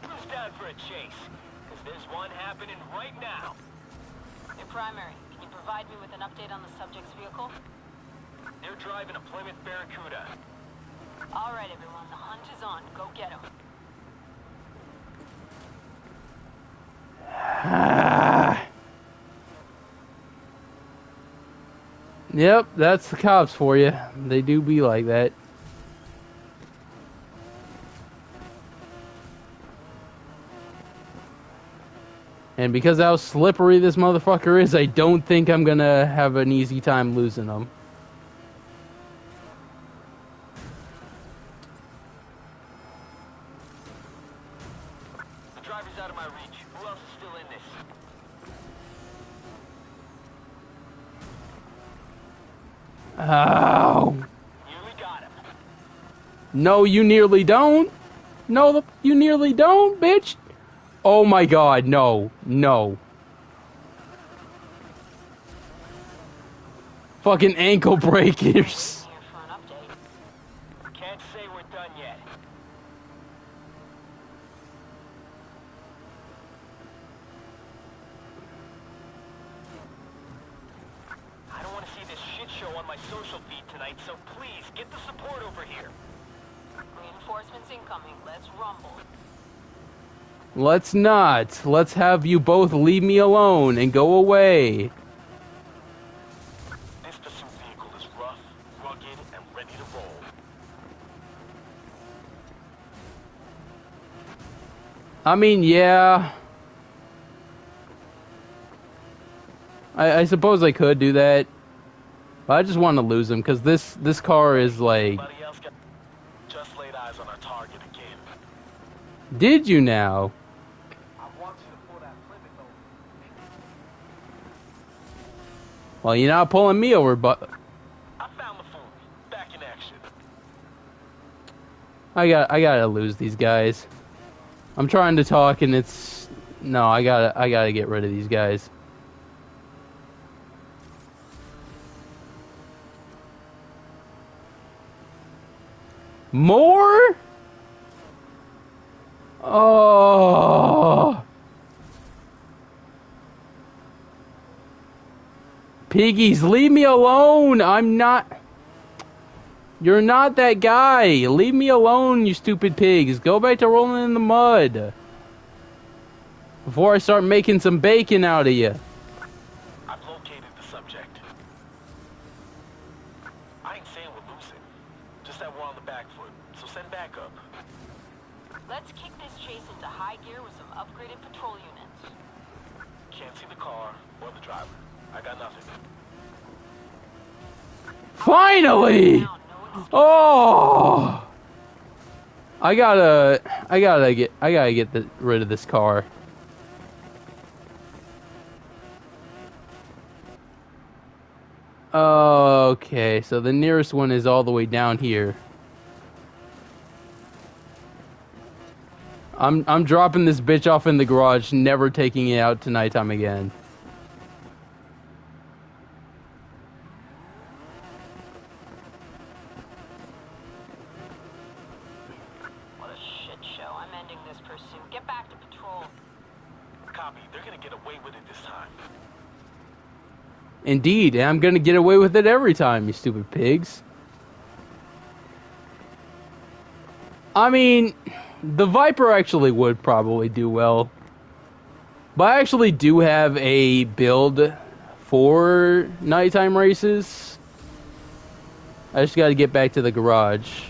Who's down for a chase? Because there's one happening right now. Your primary, can you provide me with an update on the subject's vehicle? They're driving a Plymouth Barracuda. All right, everyone, the hunt is on. Go get him. Yep, that's the cops for you. They do be like that. And because how slippery this motherfucker is, I don't think I'm gonna have an easy time losing him. The driver's out of my reach. Who else is still in this? Oh. Nearly got him. No, you nearly don't. No, you nearly don't, bitch. Oh my god, no. No. Fucking ankle breakers. Here for an update. Can't say we're done yet. I don't want to see this shit show on my social feed tonight, so please get the support over here. Reinforcements incoming. Let's rumble. Let's not. Let's have you both leave me alone and go away. This pursuit vehicle is rough, rugged, and ready to roll. I mean, yeah. I suppose I could do that. But I just want to lose him because this car is like... Anybody else got just laid eyes on our target again. Did you now? I want you to pull that Plymouth over. Well, you're not pulling me over, but... I found the fool. Back in action. I gotta lose these guys. I'm trying to talk and it's... No, I gotta get rid of these guys. More? Oh. Piggies, leave me alone. I'm not... You're not that guy. Leave me alone, you stupid pigs. Go back to rolling in the mud. Before I start making some bacon out of you. I've located the subject. I ain't saying we're losing. Just that we're on the back foot. So send backup. Let's kick this chase into high gear with some upgraded patrol units. Can't see the car or the driver. I got nothing. Finally! Now, no excuse. Oh! I gotta get rid of this car. Okay, so the nearest one is all the way down here. I'm dropping this bitch off in the garage, never taking it out to nighttime again. What a shit show. I'm ending this pursuit. Get back to patrol. Copy. They're gonna get away with it this time. Indeed, and I'm gonna get away with it every time, you stupid pigs. I mean, the Viper actually would probably do well. But I actually do have a build for nighttime races. I just gotta get back to the garage.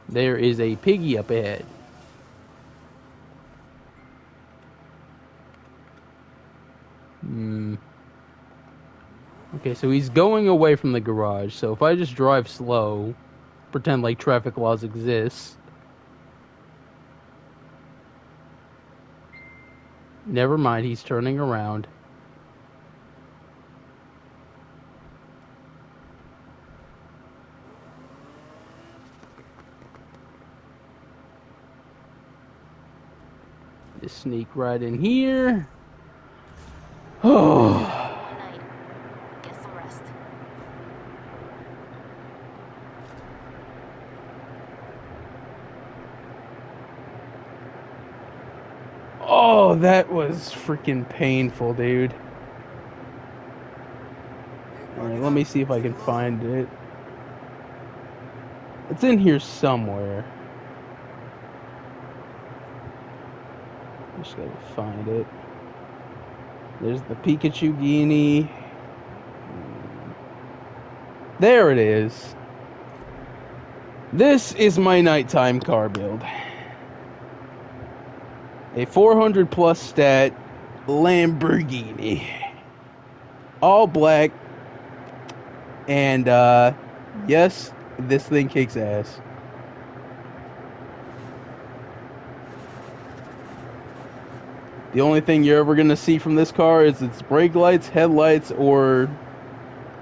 There is a piggy up ahead. Okay, so he's going away from the garage. So if I just drive slow, pretend like traffic laws exist. Never mind, he's turning around. Just sneak right in here. Oh. Night. Get some rest. Oh, that was freaking painful, dude. Hey, park Alright, it let up. me see if I Say can hello. find it. It's in here somewhere. Just gotta find it. There's the Pikachu Guinea. There it is. This is my nighttime car build. A 400 plus stat Lamborghini. All black. And, yes, this thing kicks ass. The only thing you're ever gonna see from this car is its brake lights, headlights, or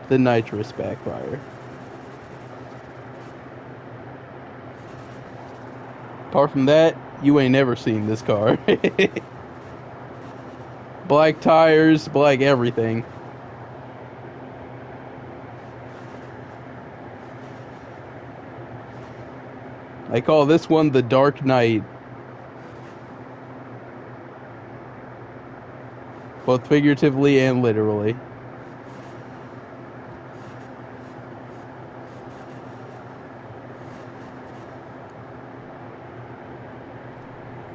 the nitrous backfire. Apart from that, you ain't never seen this car. Black tires, black everything. I call this one the Dark Knight. Both figuratively and literally.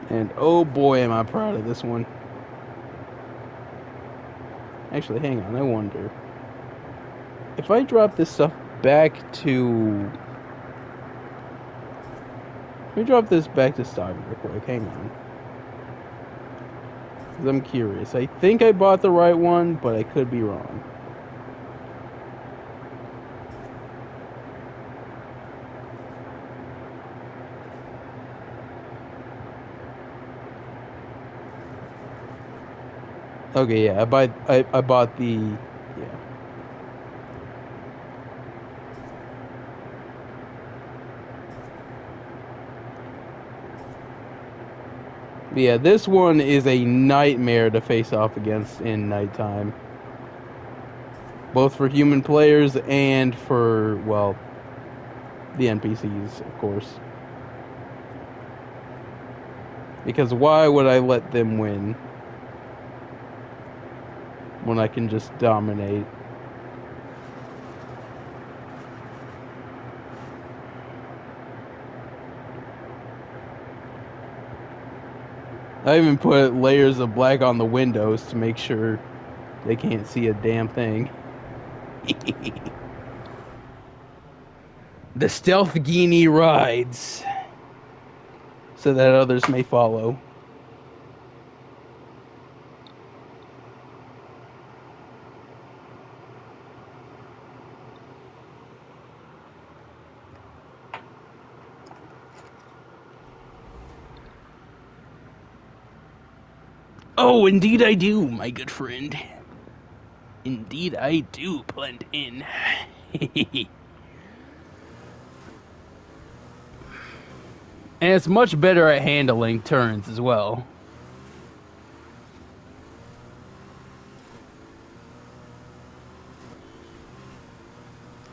And oh boy, am I proud of this one. Actually, hang on, I wonder. If I drop this stuff back to... Let me drop this back to stock real quick, hang on. 'Cause I'm curious. I think I bought the right one, but I could be wrong. Okay, yeah, I bought the... Yeah. But yeah, this one is a nightmare to face off against in nighttime. Both for human players and for, well, the NPCs, of course. Because why would I let them win when I can just dominate? I even put layers of black on the windows to make sure they can't see a damn thing. The stealth Guinea rides so that others may follow. Oh, indeed I do, my good friend. Indeed I do, blend in. And it's much better at handling turns as well.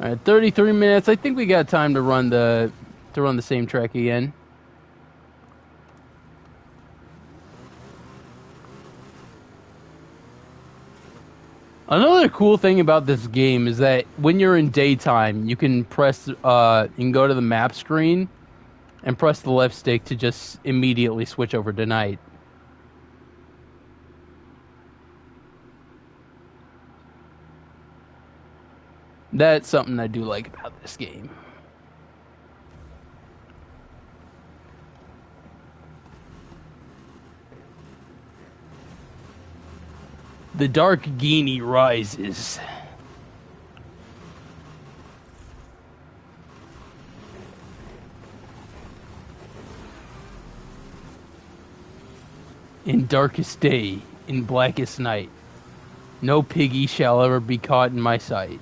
Alright, 33 minutes. I think we got time to run the same track again. Another cool thing about this game is that when you're in daytime, you can press you can go to the map screen and press the left stick to just immediately switch over to night. That's something I do like about this game. The Dark Guinea rises. In darkest day, in blackest night, no piggy shall ever be caught in my sight.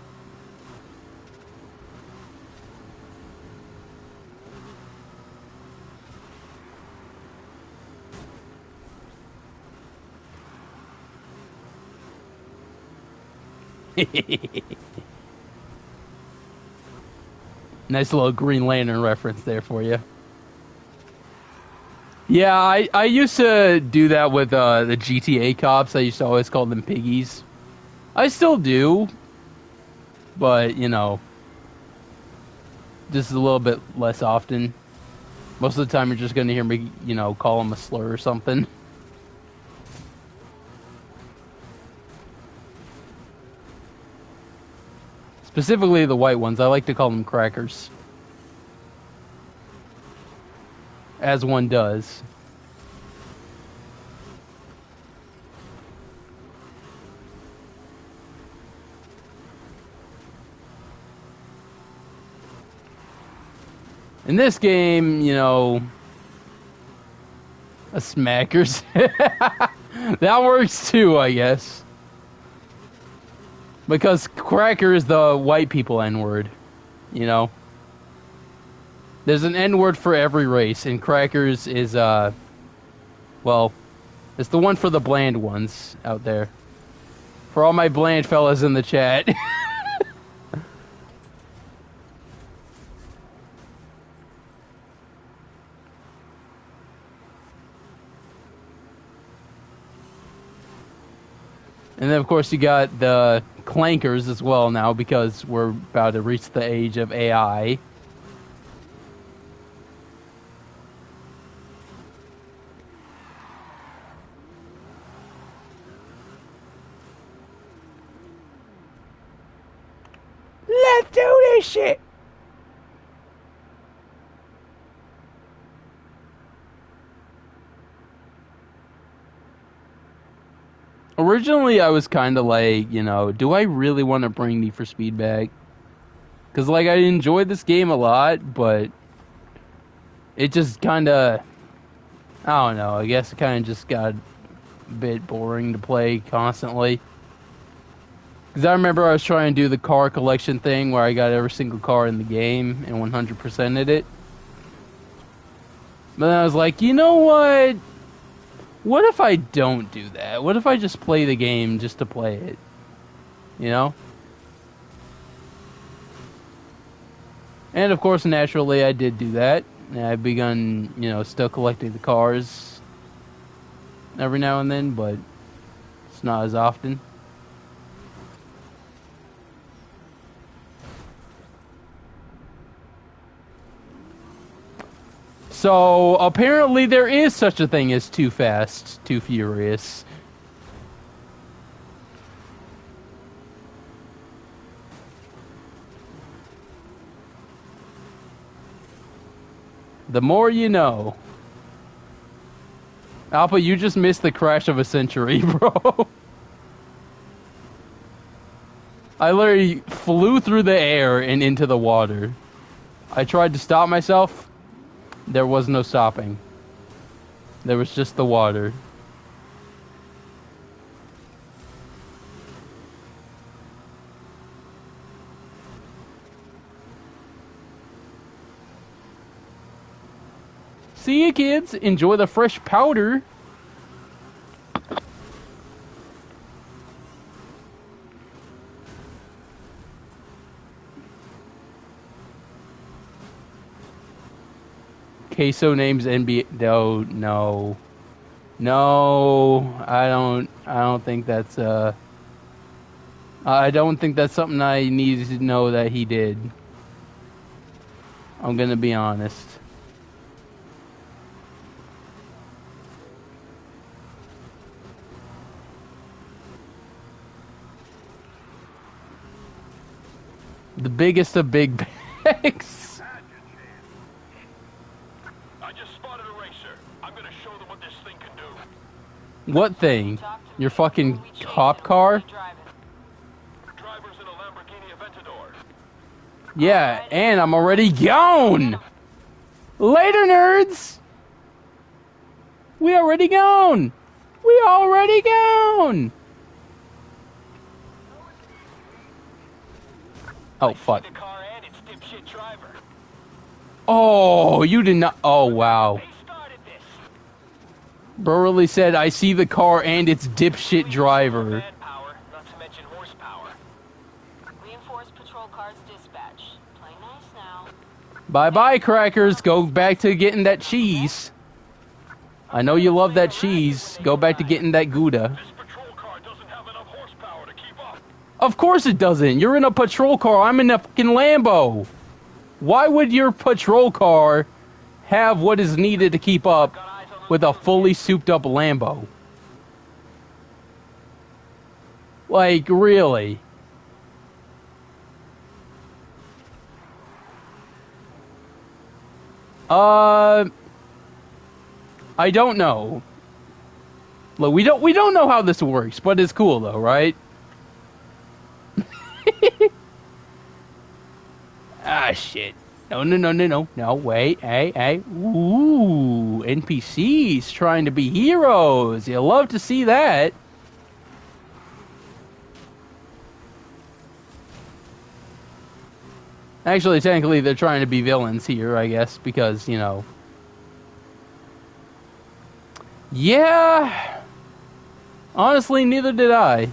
Nice little Green Lantern reference there for you. Yeah, I used to do that with the GTA cops. I used to always call them piggies. I still do, but, you know, just a little bit less often. Most of the time you're just going to hear me, you know, call them a slur or something. Specifically the white ones. I like to call them crackers. As one does. In this game, you know, a smackers. That works too, I guess. Because cracker is the white people N-word, you know? There's an N-word for every race, and crackers is, well, it's the one for the bland ones out there. For all my bland fellas in the chat. And then, of course, you got the clankers as well now, because we're about to reach the age of AI. Let's do this shit! Originally, I was kind of like, you know, do I really want to bring Need for Speed back? Because, like, I enjoyed this game a lot, but it just kind of, I don't know, I guess it kind of just got a bit boring to play constantly. Because I remember I was trying to do the car collection thing where I got every single car in the game and 100%ed it. But then I was like, you know what? What if I don't do that? What if I just play the game just to play it? You know? And of course, naturally, I did do that. I've begun, you know, still collecting the cars every now and then, but it's not as often. So, apparently there is such a thing as Too Fast, Too Furious. The more you know. Alpha, you just missed the crash of a century, bro. I literally flew through the air and into the water. I tried to stop myself. There was no stopping. There was just the water. See you, kids. Enjoy the fresh powder. Queso names NBA. No. I don't think that's I don't think that's something I needed to know that he did. I'm gonna be honest. The biggest of big bags. What thing? Your fucking cop car? Yeah, and I'm already gone! Later, nerds! We already gone! We already gone! Oh, fuck. Oh, you did not. Oh, wow. Bro really said, I see the car and its dipshit driver. dispatch. Play nice now. Bye-bye, crackers. Go back to getting that cheese. I know you love that cheese. Go back to getting that Gouda. This patrol car doesn't have enough horsepower to keep up. Of course it doesn't. You're in a patrol car. I'm in a fucking Lambo. Why would your patrol car have what is needed to keep up with a fully souped up Lambo? Like, really? I don't know. Look, we don't know how this works, but it's cool though, right? Ah, shit. No, wait, hey. Ooh, NPCs trying to be heroes. You love to see that. Actually, technically, they're trying to be villains here, I guess, because, you know. Yeah. Honestly, neither did I.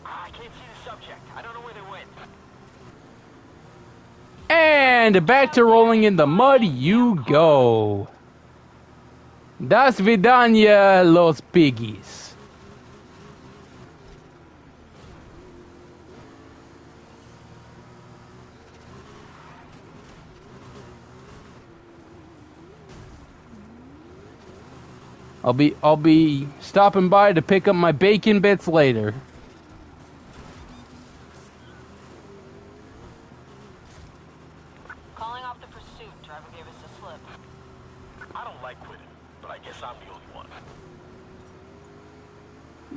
I can't see the subject. I don't know where they went. And back to rolling in the mud you go. Das vidanya, los piggies. I'll be stopping by to pick up my bacon bits later. Calling off the pursuit. Driver gave us a slip. I don't like quitting, but I guess I'm the only one.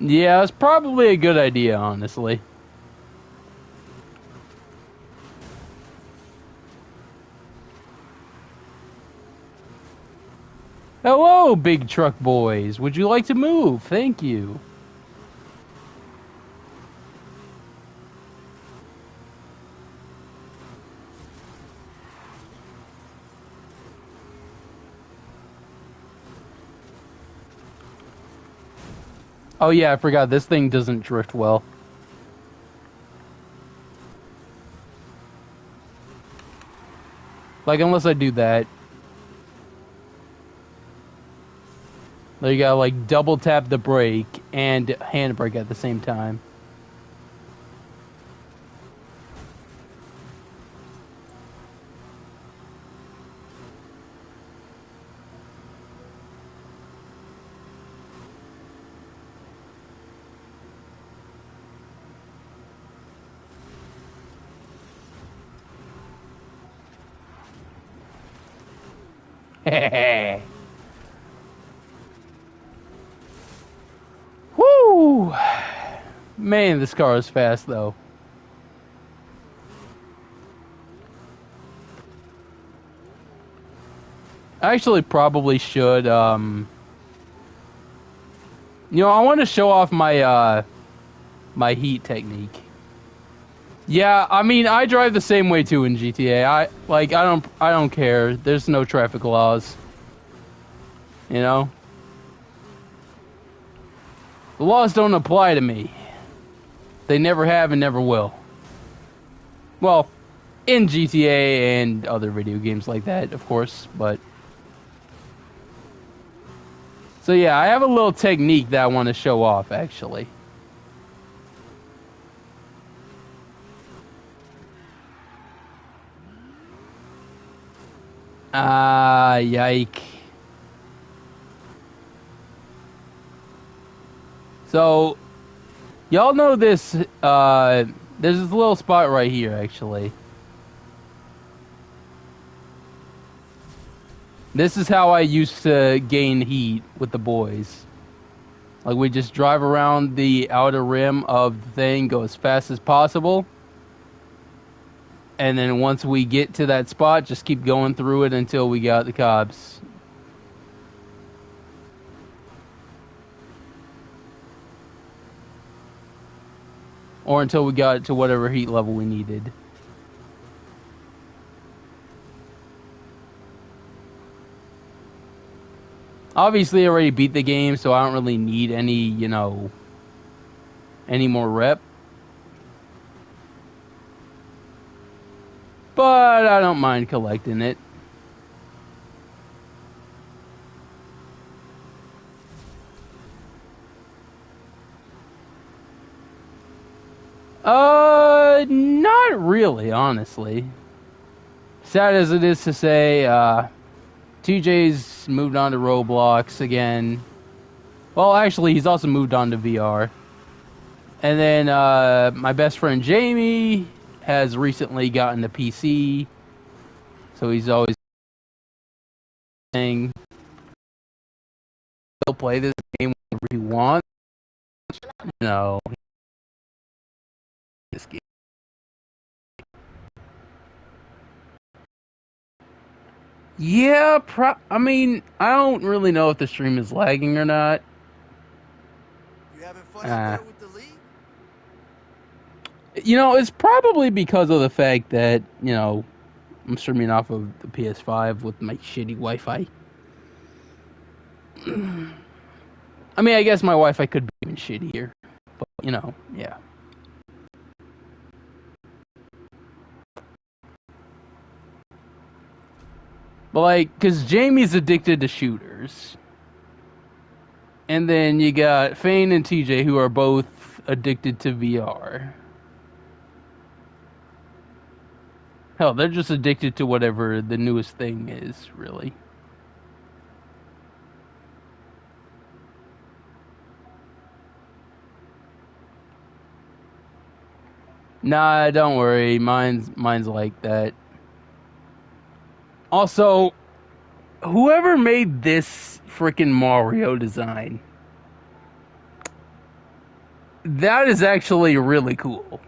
Yeah, it's probably a good idea, honestly. Hello, big truck boys. Would you like to move? Thank you. Oh yeah, I forgot. This thing doesn't drift well. Like, unless I do that. You gotta, like, double tap the brake and handbrake at the same time. Woo! Man, this car is fast, though. I actually probably should, you know, I want to show off my, my heat technique. Yeah, I mean, I drive the same way, too, in GTA. I don't care. There's no traffic laws. You know? The laws don't apply to me. They never have and never will. Well, in GTA and other video games like that, of course, but... So yeah, I have a little technique that I want to show off, actually. Ah, yike. So, y'all know this, there's this little spot right here, actually. This is how I used to gain heat with the boys. Like, we just drive around the outer rim of the thing, go as fast as possible. And then once we get to that spot, just keep going through it until we got the cops. Or until we got to whatever heat level we needed. Obviously, I already beat the game, so I don't really need any, you know, any more rep. But I don't mind collecting it. Not really, honestly. Sad as it is to say, TJ's moved on to Roblox again. Well, actually, he's also moved on to VR. And then my best friend Jamie has recently gotten a PC, so he's always saying he'll play this game whenever he wants. No, this game. Yeah, I mean, I don't really know if the stream is lagging or not. You having fun out there with the league? You know, it's probably because of the fact that, you know, I'm streaming off of the PS5 with my shitty Wi-Fi. I mean, I guess my Wi-Fi could be even shittier, but, you know, yeah. But, like, because Jamie's addicted to shooters. And then you got Fane and TJ, who are both addicted to VR. Hell, they're just addicted to whatever the newest thing is, really. Nah, don't worry. Mine's like that. Also, whoever made this freaking Mario design, that is actually really cool.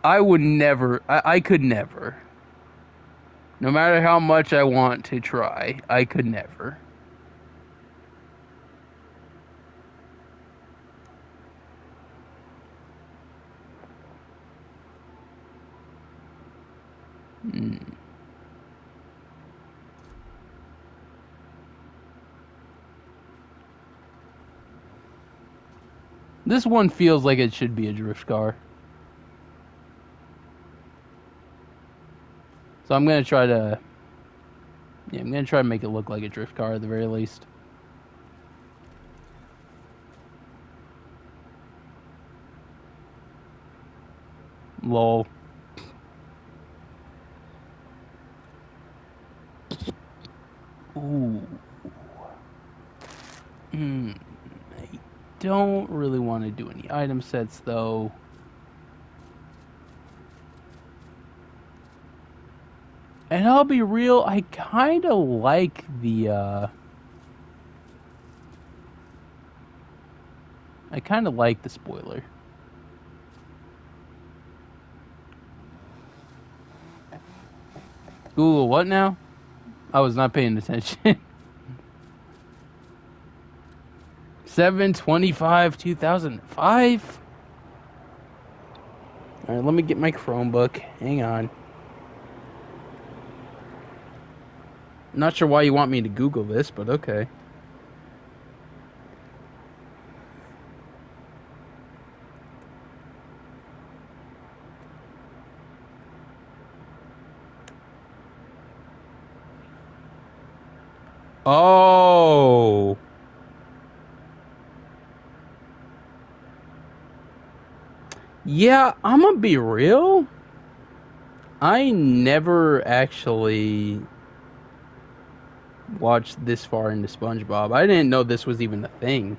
I would never, I could never. No matter how much I want to try, I could never. This one feels like it should be a drift car. So I'm gonna try to... Yeah, I'm gonna try to make it look like a drift car at the very least. Lol. Ooh. I don't really want to do any item sets, though. And I'll be real, I kind of like the, I kind of like the spoiler. Google, what now? I was not paying attention. 7/25/2005. All right, let me get my Chromebook. Hang on. Not sure why you want me to Google this, but okay. Oh. Yeah, I'm gonna be real. I never actually watched this far into SpongeBob. I didn't know this was even a thing.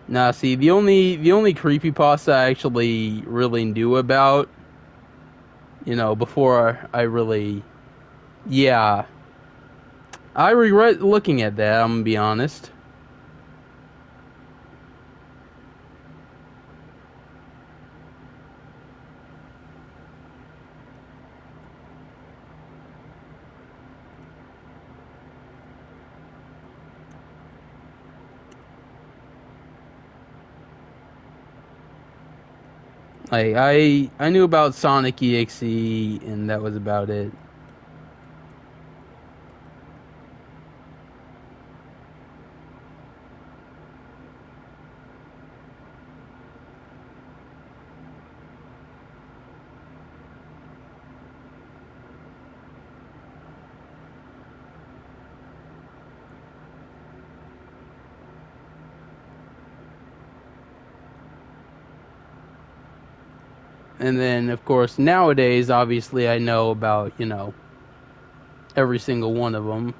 Nah, see, the only creepypasta I actually really knew about, you know, before I really, yeah, I regret looking at that. I'm gonna be honest. Like I knew about Sonic EXE, and that was about it. And then, of course, nowadays, obviously, I know about, every single one of them.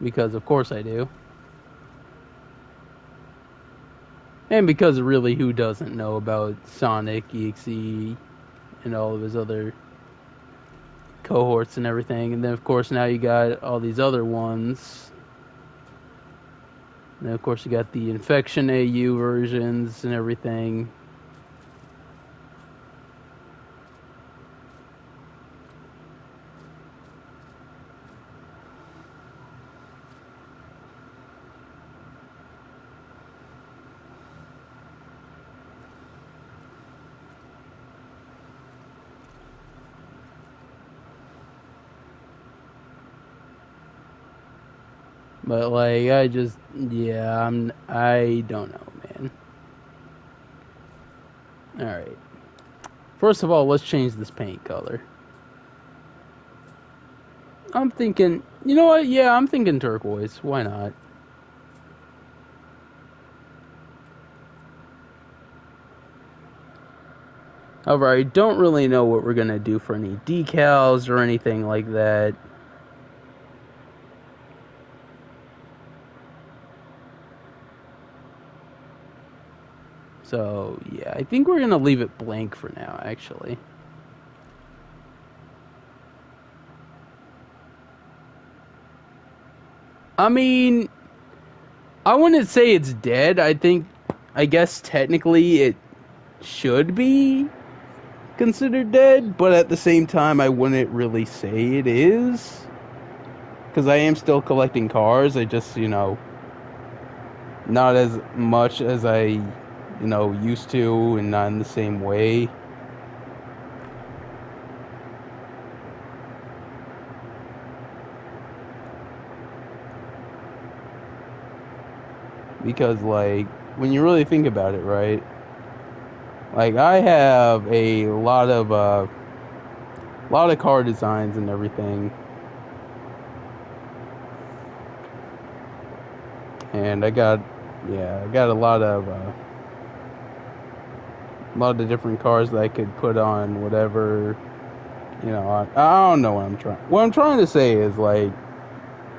Because, of course, I do. And because, really, who doesn't know about Sonic, EXE, and all of his other cohorts and everything. And then, of course, now you got all these other ones. And then, of course, you got the Infection AU versions and everything. But, like, I don't know, man. Alright. First of all, let's change this paint color. I'm thinking, you know what? Yeah, I'm thinking turquoise. Why not? However, I don't really know what we're going to do for any decals or anything like that. So, yeah, I think we're going to leave it blank for now, actually. I mean, I wouldn't say it's dead. I guess technically it should be considered dead, but at the same time, I wouldn't really say it is. Because I am still collecting cars. I just, not as much as I, used to, and not in the same way. Because, like, when you really think about it, right? Like, I have a lot of car designs and everything. And I got a lot of different cars that I could put on whatever, I don't know what I'm trying to say is, like,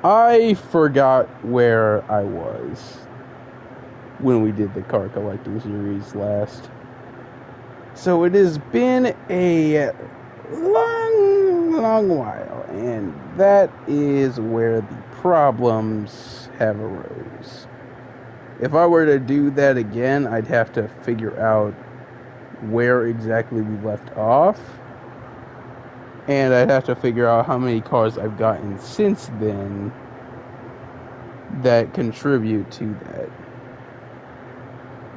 I forgot where I was when we did the car collecting series last. So it has been a long while, and that is where the problems have arose. If I were to do that again, I'd have to figure out where exactly we left off, and I'd have to figure out how many cars I've gotten since then that contribute to that.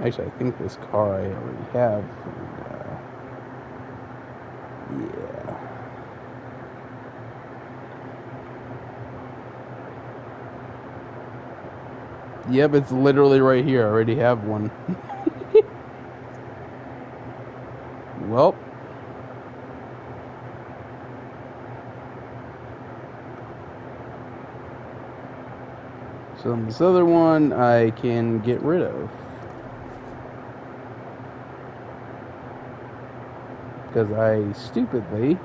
Actually, I think this car I already have. Yeah. Yep, it's literally right here. I already have one. Well. So this other one I can get rid of. Because I stupidly...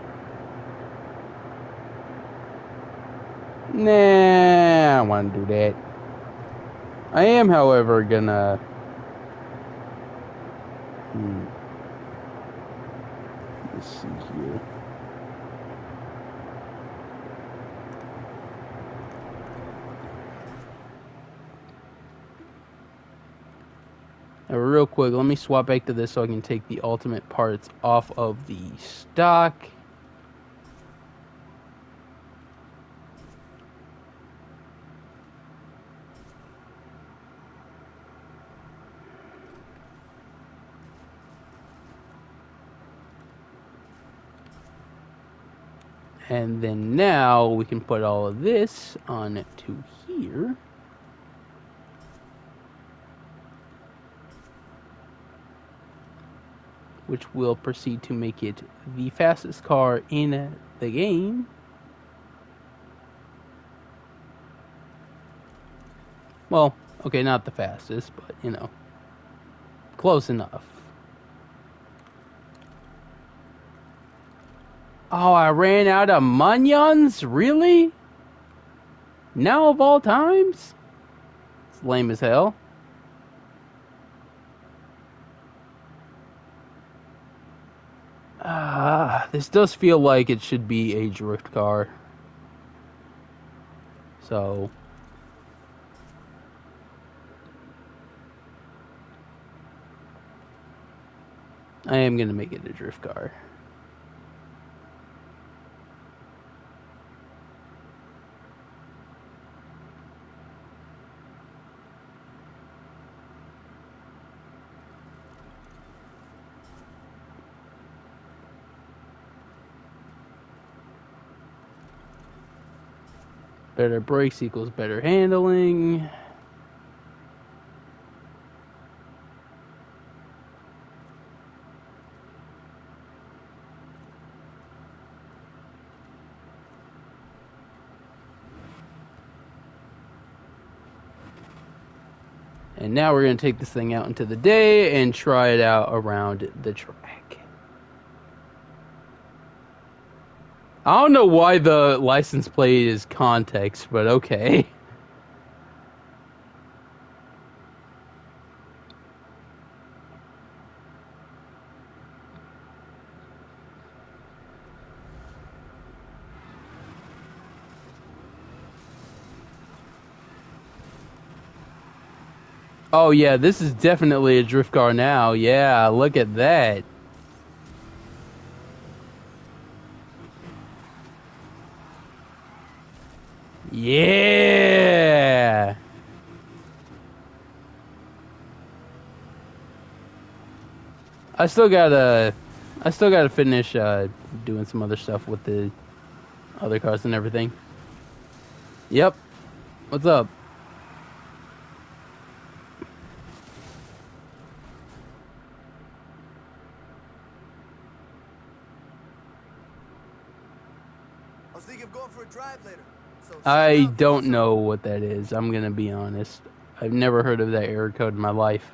Nah, I don't want to do that. I am, however, gonna... Let's see here. Now, real quick, let me swap back to this so I can take the ultimate parts off of the stock. And then now we can put all of this on to here. Which will proceed to make it the fastest car in the game. Well, okay, not the fastest, but, you know, close enough. Oh, I ran out of munions? Really? Now of all times? It's lame as hell. This does feel like it should be a drift car. So... I am going to make it a drift car. Better brakes equals better handling. And now we're going to take this thing out into the day and try it out around the track. I don't know why the license plate is context, but okay. Oh yeah, this is definitely a drift car now. Yeah, look at that. Yeah. I still gotta finish doing some other stuff with the other cars and everything. Yep. What's up? I was thinking of going for a drive later. So I don't know what that is. I'm gonna be honest. I've never heard of that error code in my life.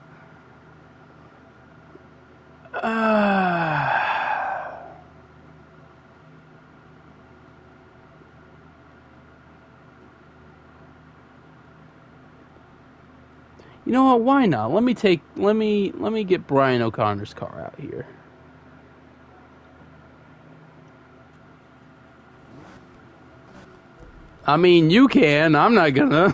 You know what? Why not? Let me get Brian O'Connor's car out here. I mean, you can. I'm not gonna.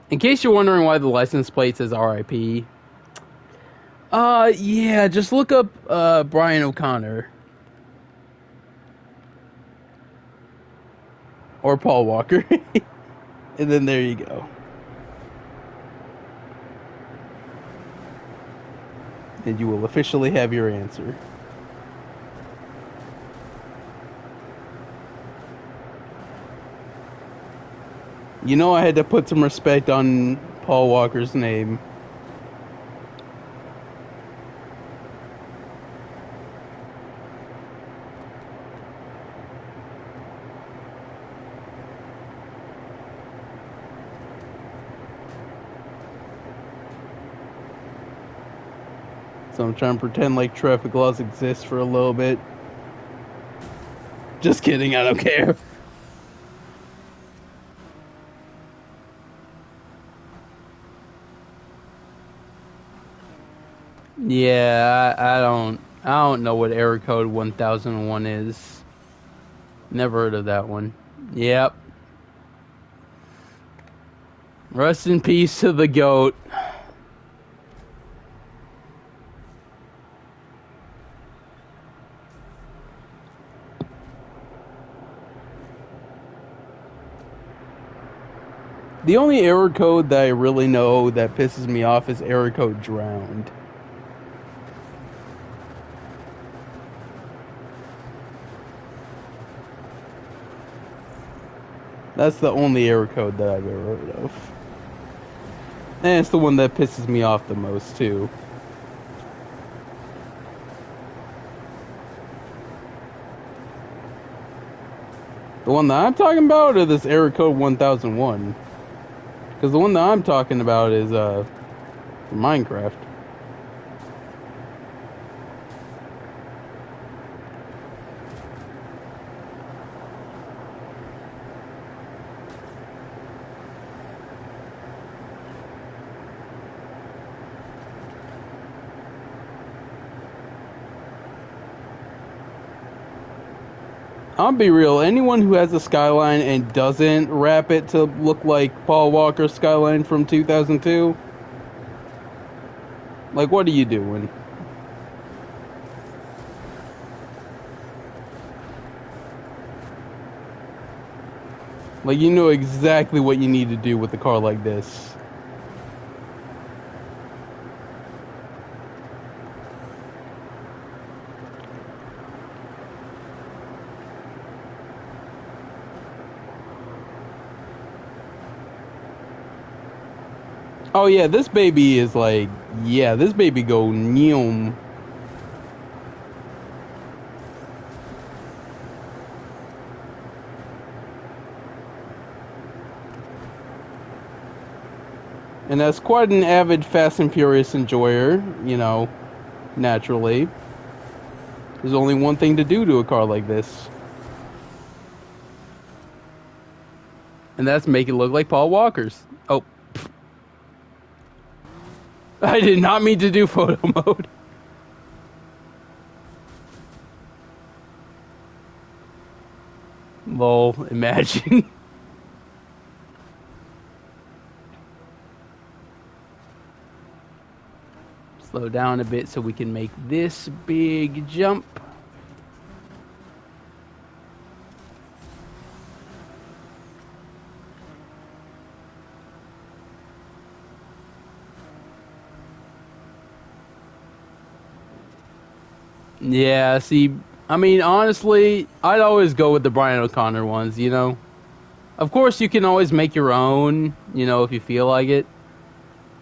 In case you're wondering why the license plate says RIP, yeah, just look up Brian O'Connor or Paul Walker, and then there you go. And you will officially have your answer. You know I had to put some respect on Paul Walker's name. So I'm trying to pretend like traffic laws exist for a little bit. Just kidding, I don't care. Yeah, I don't know what error code 1001 is. Never heard of that one. Yep. Rest in peace to the GOAT. The only error code that I really know that pisses me off is error code drowned. That's the only error code that I've ever heard of. And it's the one that pisses me off the most, too. The one that I'm talking about, or this error code 1001? Because the one that I'm talking about is, Minecraft. I'll be real, anyone who has a Skyline and doesn't wrap it to look like Paul Walker's Skyline from 2002, like, what are you doing? Like, you know exactly what you need to do with a car like this. Oh yeah, this baby is like, yeah, this baby go neom. And as quite an avid Fast and Furious enjoyer, you know, naturally, there's only one thing to do to a car like this. And that's make it look like Paul Walker's. Oh. I did not mean to do photo mode. Lol, imagine. Slow down a bit so we can make this big jump. Yeah, see, I mean, honestly, I'd always go with the Brian O'Connor ones, you know? Of course, you can always make your own, you know, if you feel like it.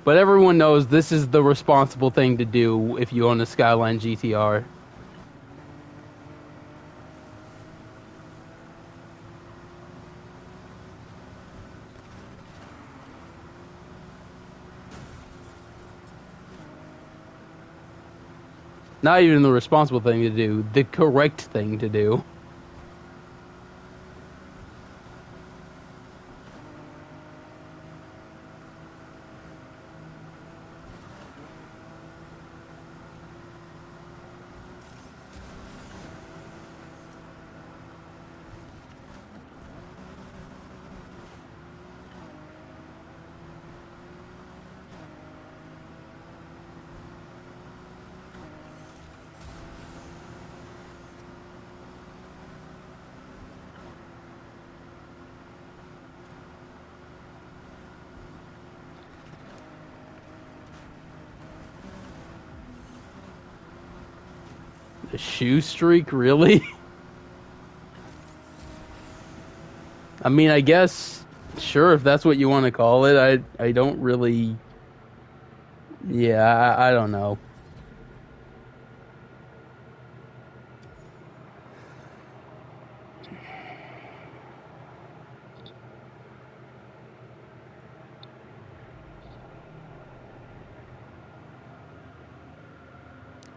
But everyone knows this is the responsible thing to do if you own a Skyline GTR. Not even the responsible thing to do, the correct thing to do. The shoe streak, really? I mean, I guess, sure, if that's what you want to call it. I don't really... Yeah, I don't know.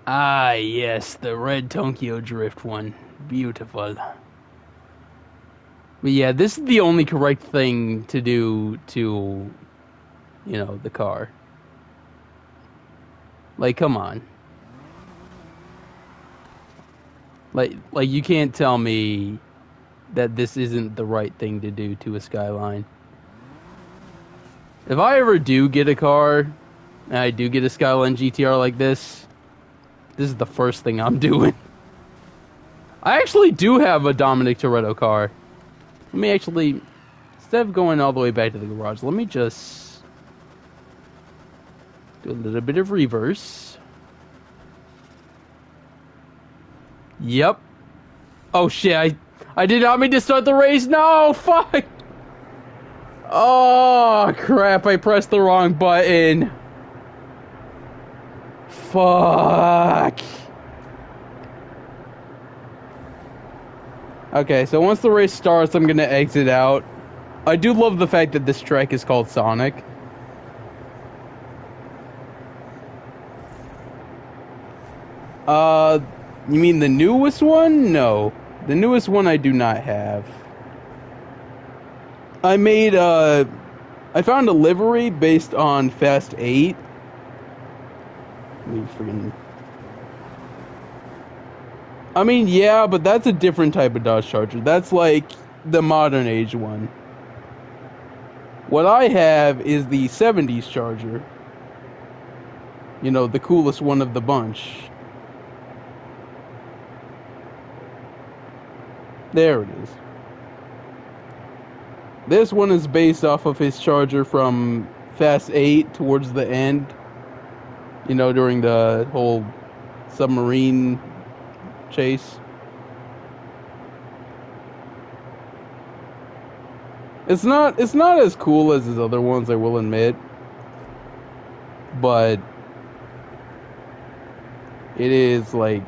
Ah, yes, the red Tokyo Drift one. Beautiful. But yeah, this is the only correct thing to do to, you know, the car. Like, come on. Like you can't tell me that this isn't the right thing to do to a Skyline. If I ever do get a car, and I do get a Skyline GTR like this is the first thing I'm doing. I actually do have a Dominic Toretto car. Let me actually, instead of going all the way back to the garage, let me just do a little bit of reverse. Yep. Oh shit, I did not mean to start the race. No, fuck. Oh, crap, I pressed the wrong button. Fuck. Okay, so once the race starts, I'm gonna exit out. I do love the fact that this track is called Sonic. You mean the newest one? No. The newest one I do not have. I found a livery based on Fast 8. I mean, yeah, but that's a different type of Dodge Charger. That's like the modern age one. What I have is the 70s Charger. You know, the coolest one of the bunch. There it is. This one is based off of his Charger from Fast 8 towards the end. You know, during the whole submarine chase. It's not as cool as his other ones, I will admit. But it is like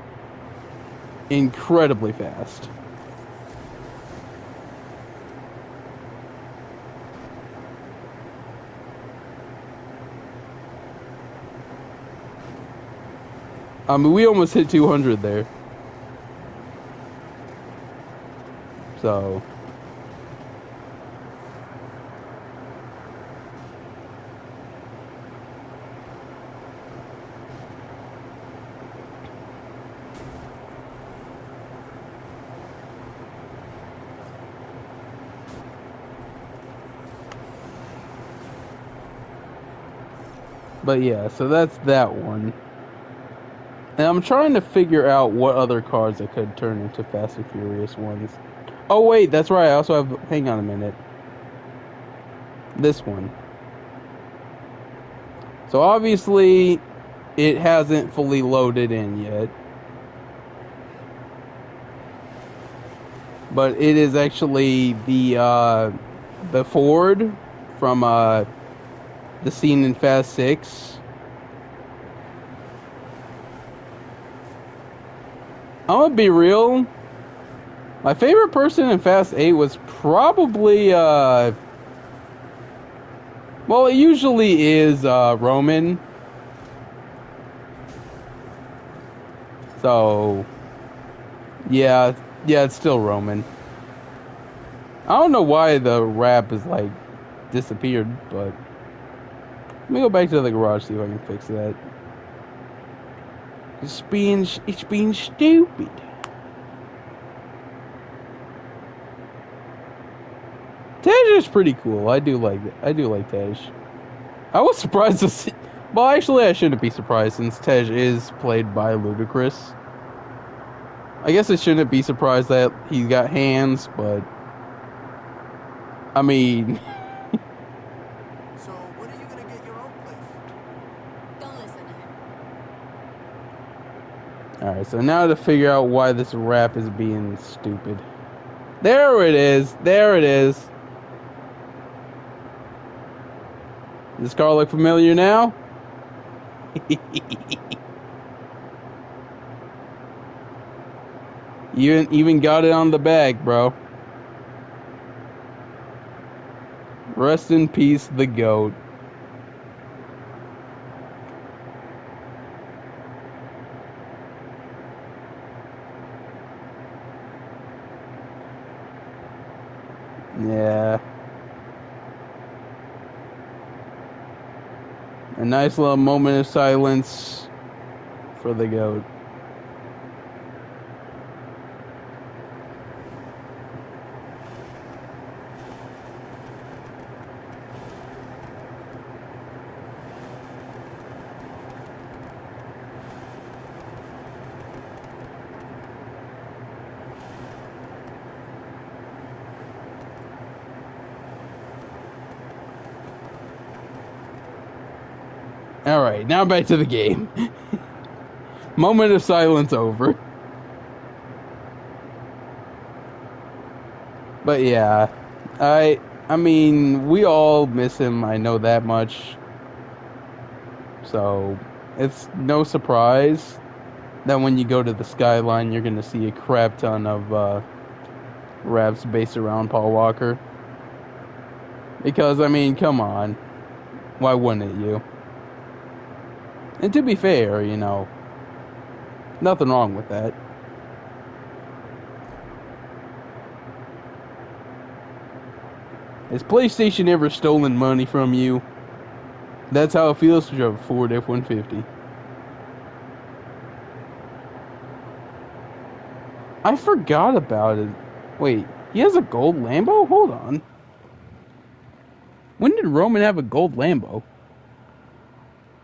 incredibly fast. I mean, we almost hit 200 there. So. But yeah, so that's that one. And I'm trying to figure out what other cars I could turn into Fast and Furious ones. Oh wait, that's right, I also have... Hang on a minute. This one. So obviously, it hasn't fully loaded in yet. But it is actually the Ford from the scene in Fast 6. I'm gonna be real. My favorite person in Fast 8 was probably, well, it usually is, Roman. So, yeah, it's still Roman. I don't know why the rap is, like, disappeared, but... Let me go back to the garage, see if I can fix that. It's being stupid. Tej is pretty cool. I do like Tej. I was surprised to see... Well, actually, I shouldn't be surprised since Tej is played by Ludacris. I guess I shouldn't be surprised that he's got hands, but... I mean... So, when are you gonna get your own place? Don't listen to him. Alright, so now to figure out why this rap is being stupid. There it is! There it is! Does this car look familiar now? You even got it on the bag, bro. Rest in peace, the GOAT. Yeah. A nice little moment of silence for the GOAT. Alright, now back to the game. Moment of silence over. But yeah, I mean, we all miss him. I know that much. So it's no surprise that when you go to the skyline, you're gonna see a crap ton of raps based around Paul Walker. Because I mean, come on, why wouldn't you? And to be fair, you know, nothing wrong with that. Has PlayStation ever stolen money from you? That's how it feels to drive a Ford F-150. I forgot about it. Wait, he has a gold Lambo? Hold on. When did Roman have a gold Lambo?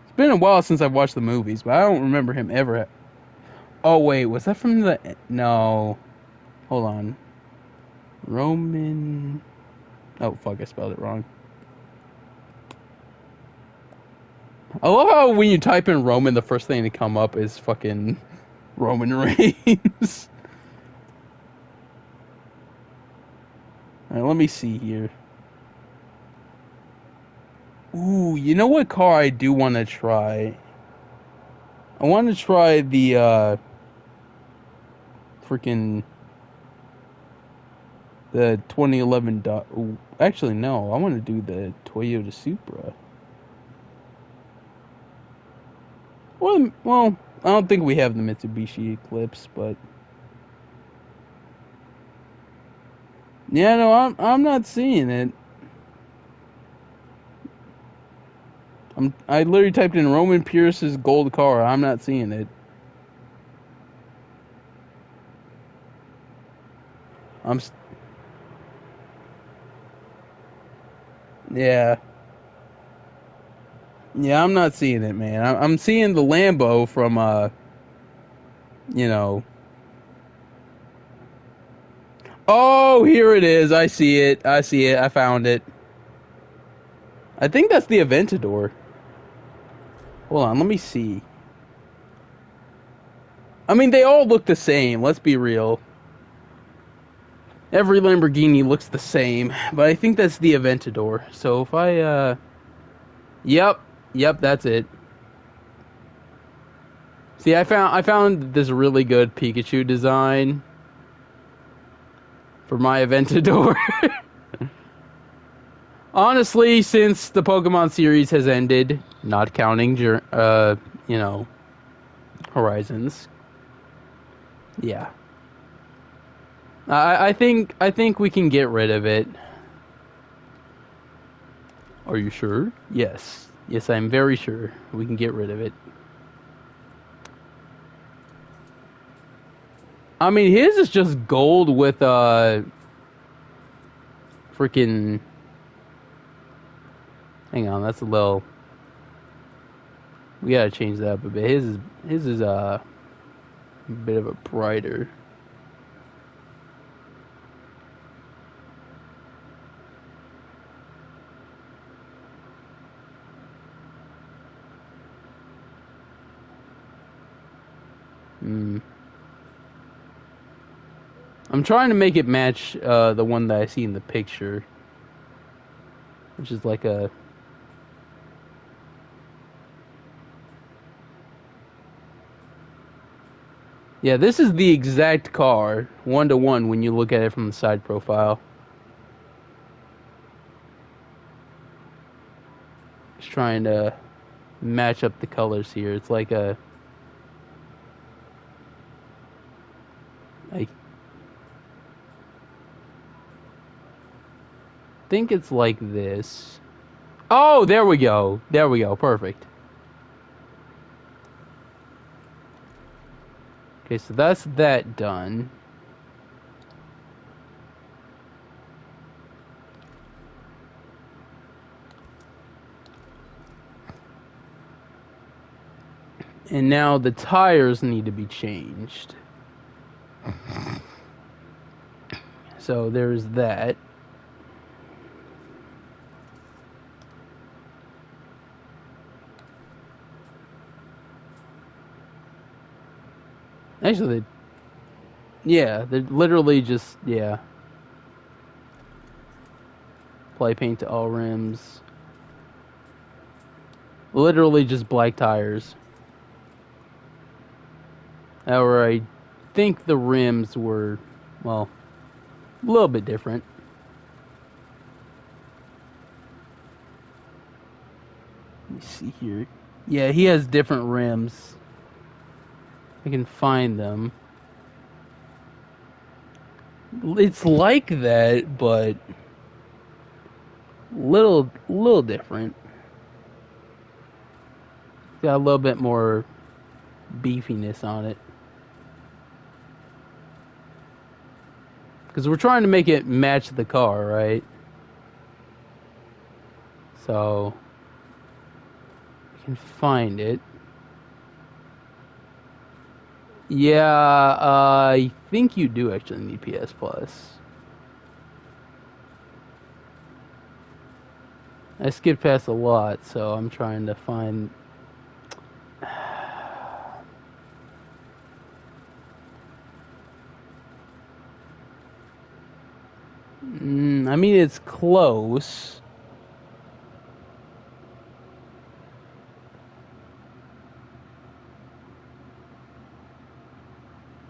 It's been a while since I've watched the movies, but I don't remember him ever. Oh, wait, was that from the... No. Hold on. Roman... Oh, fuck, I spelled it wrong. I love how when you type in Roman, the first thing to come up is fucking Roman Reigns. Alright, let me see here. Ooh, you know what car I do want to try? I want to try the, freaking... The 2011... Ooh, actually, no. I want to do the Toyota Supra. Well, I don't think we have the Mitsubishi Eclipse, but... Yeah, no, I'm not seeing it. I literally typed in Roman Pierce's gold car. I'm not seeing it. Yeah. Yeah, I'm not seeing it, man. I'm seeing the Lambo from, you know... Oh, here it is. I see it. I see it. I found it. I think that's the Aventador. Hold on, let me see. I mean, they all look the same. Let's be real. Every Lamborghini looks the same, but I think that's the Aventador. So if I, Yep, that's it. See, I found this really good Pikachu design for my Aventador. Honestly, since the Pokemon series has ended, not counting, you know, Horizons. Yeah. I think we can get rid of it. Are you sure? Yes. Yes, I'm very sure we can get rid of it. I mean, his is just gold with freaking... Hang on, that's a little... We gotta change that up a bit. His is a bit of a brighter. I'm trying to make it match the one that I see in the picture, which is like a... Yeah, this is the exact car, 1-to-1, when you look at it from the side profile. Just trying to match up the colors here. It's like a... I think it's like this. Oh, there we go. There we go. Perfect. Okay, so that's that done. And now the tires need to be changed. So there's that. Actually, yeah, they're literally just, yeah. Apply paint to all rims. Literally just black tires. However, I think the rims were, well, a little bit different. Let me see here. Yeah, he has different rims. I can find them. It's like that, but little different. Got a little bit more beefiness on it. Because we're trying to make it match the car, right? So I can find it. Yeah, I think you do actually need PS Plus. I skipped past a lot, so I'm trying to find. I mean, it's close.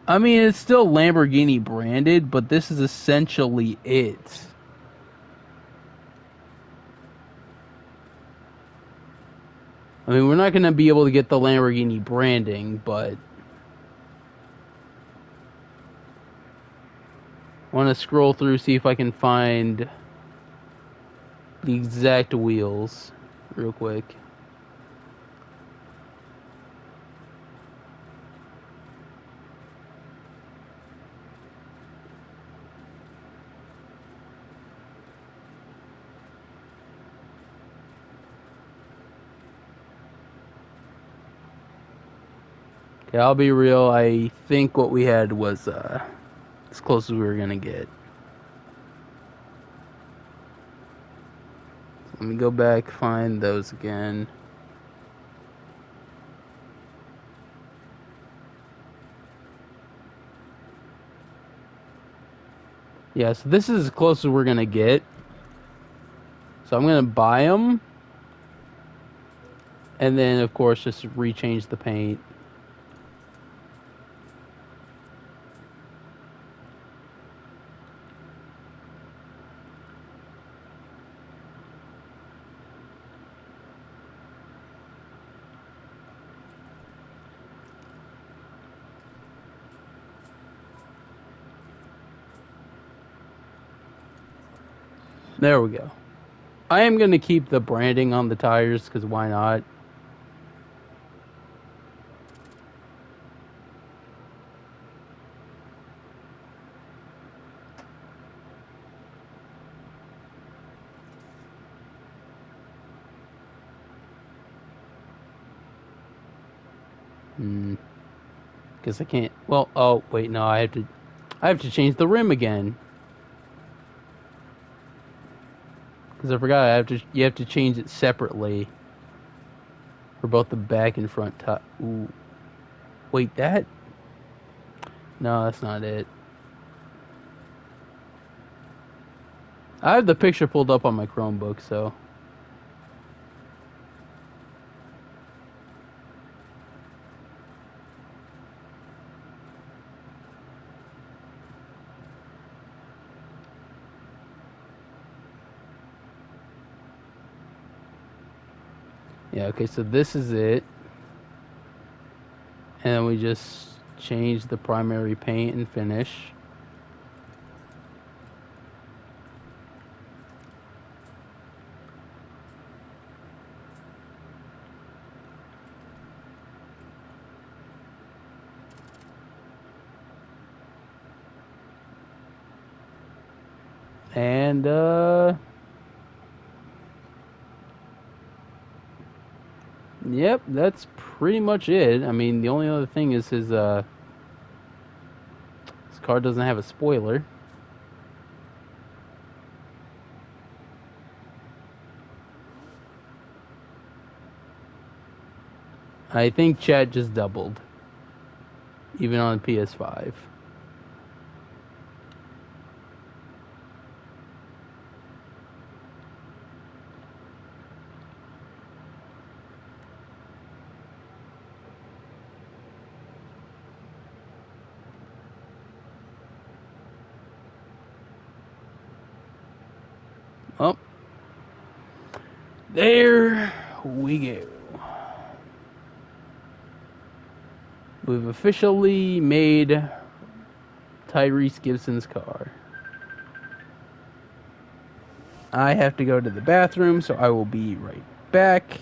I mean, it's still Lamborghini branded, but this is essentially it. I mean, we're not going to be able to get the Lamborghini branding, but I want to scroll through, see if I can find the exact wheels real quick. Okay, I'll be real. I think what we had was as close as we were gonna get. So let me go back, find those again. Yeah, so this is as close as we're gonna get. So I'm gonna buy them, and then of course just rechange the paint. There we go. I am going to keep the branding on the tires, because why not? Because I can't... Well, oh, wait, no, I have to change the rim again. Because I forgot, you have to change it separately for both the back and front tire. Ooh. Wait, that? No, that's not it. I have the picture pulled up on my Chromebook, so... Yeah, okay, so this is it. And then we just change the primary paint and finish. And, yep, that's pretty much it. I mean, the only other thing is his car doesn't have a spoiler. I think chat just doubled, even on PS5. Oh, there we go. We've officially made Tyrese Gibson's car. I have to go to the bathroom, so I will be right back.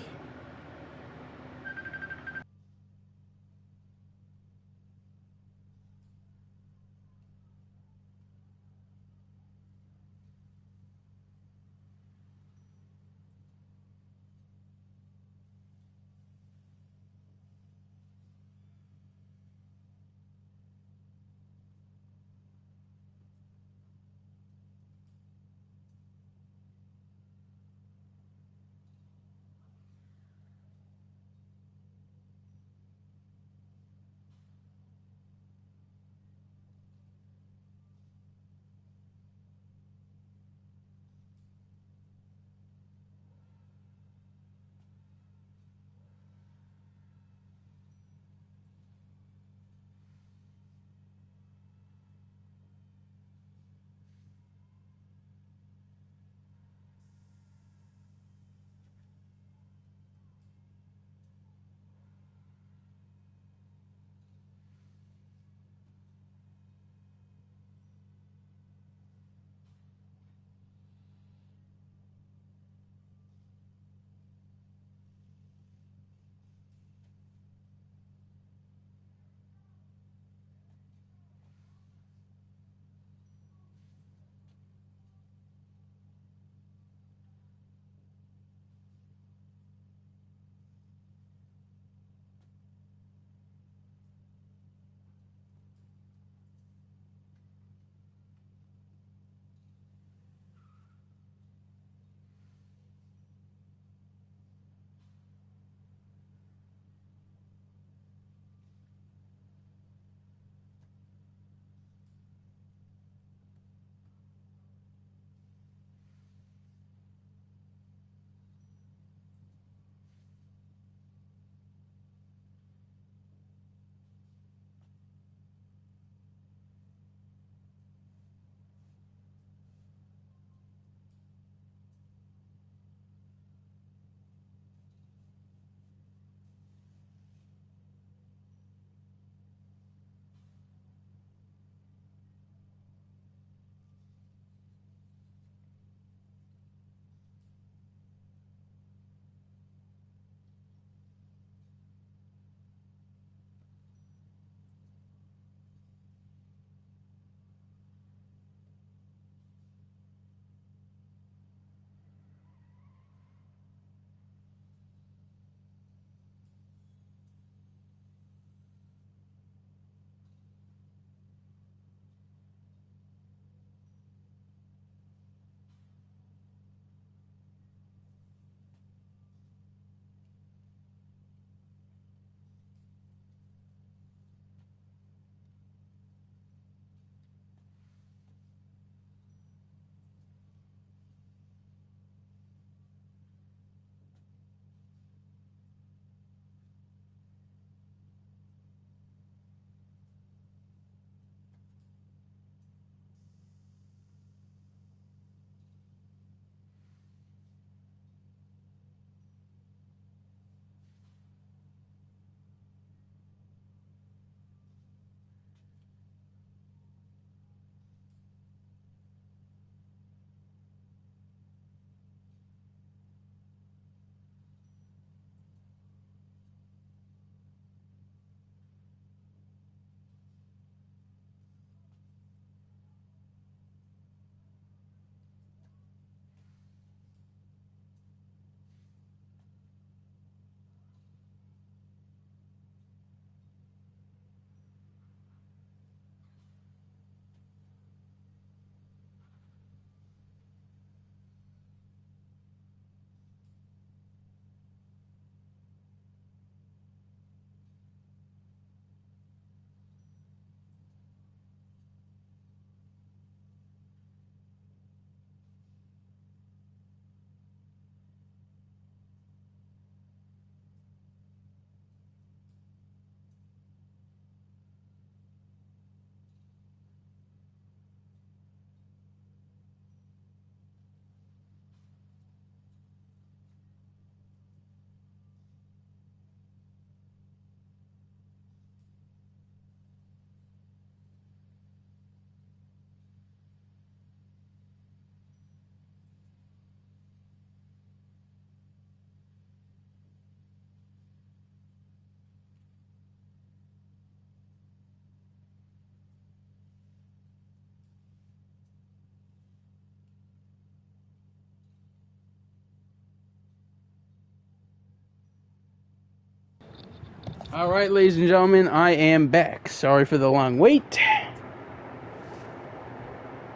Alright, ladies and gentlemen, I am back. Sorry for the long wait.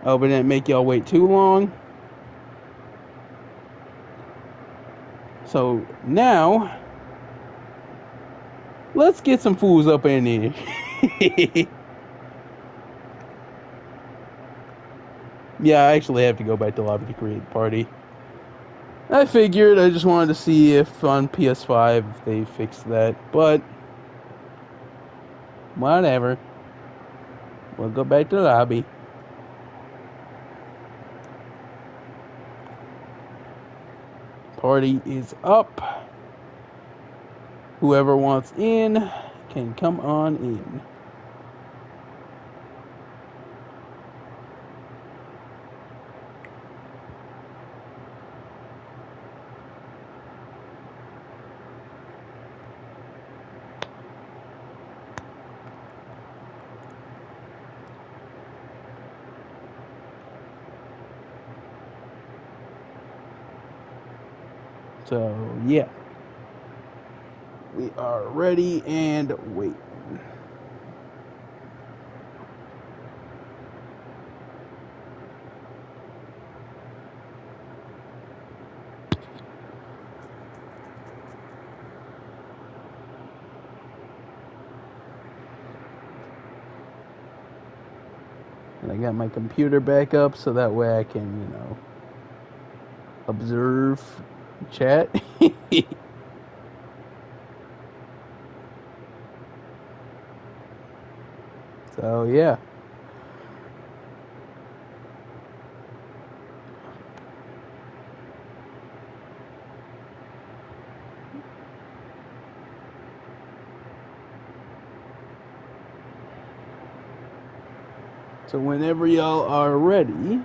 Hope I didn't make y'all wait too long. So, now, let's get some fools up in here. Yeah, I actually have to go back to lobby to create the party. I figured, I just wanted to see if on PS5 they fixed that, but whatever. We'll go back to the lobby. Party is up. Whoever wants in can come on in. So, yeah. We are ready and waiting. And I got my computer back up so that way I can, you know, observe chat. So, yeah. So whenever y'all are ready,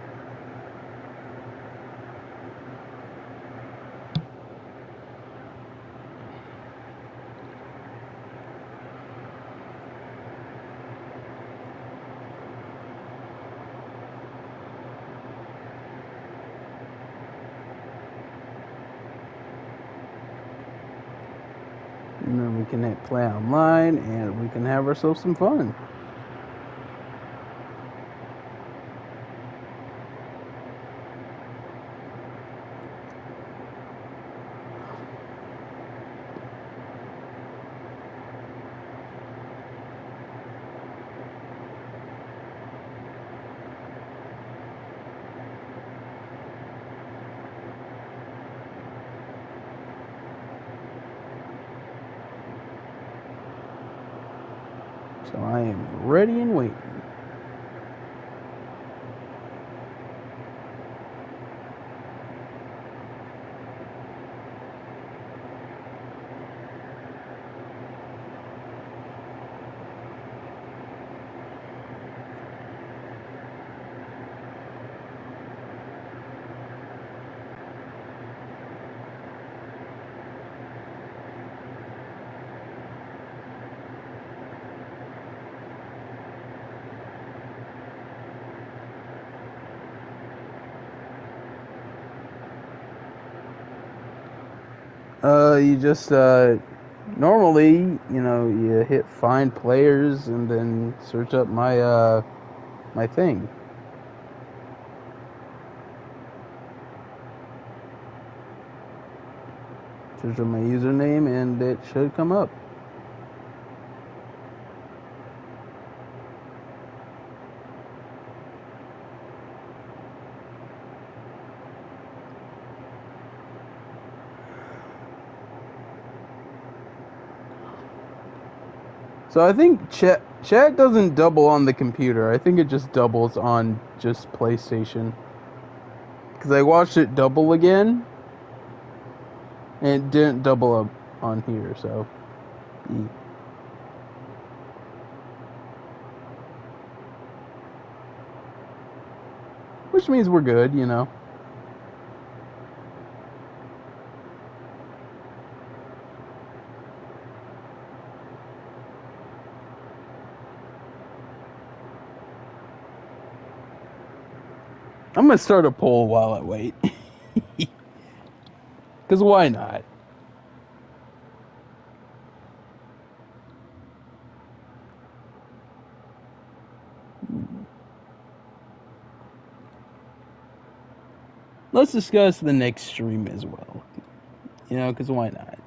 and then we can hit play online and we can have ourselves some fun. So I am ready and waiting. You just, normally, you know, you hit find players and then search up my, my thing. Search up my username and it should come up. So I think chat doesn't double on the computer. I think it just doubles on just PlayStation. Because I watched it double again, and it didn't double up on here, so. Which means we're good, you know. I'm gonna start a poll while I wait. Because why not? let's discuss the next stream as well. You know, because why not?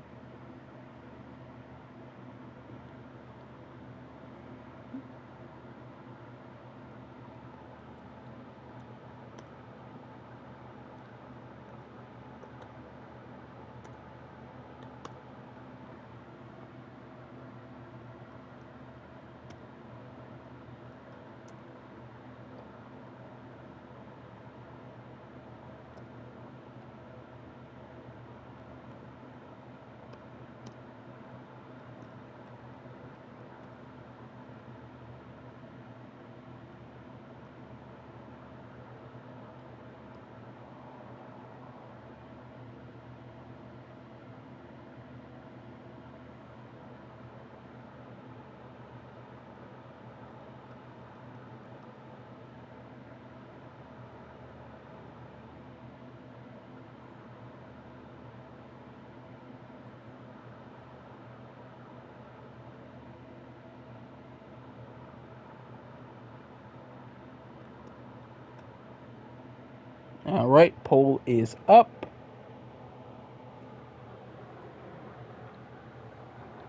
Alright, poll is up.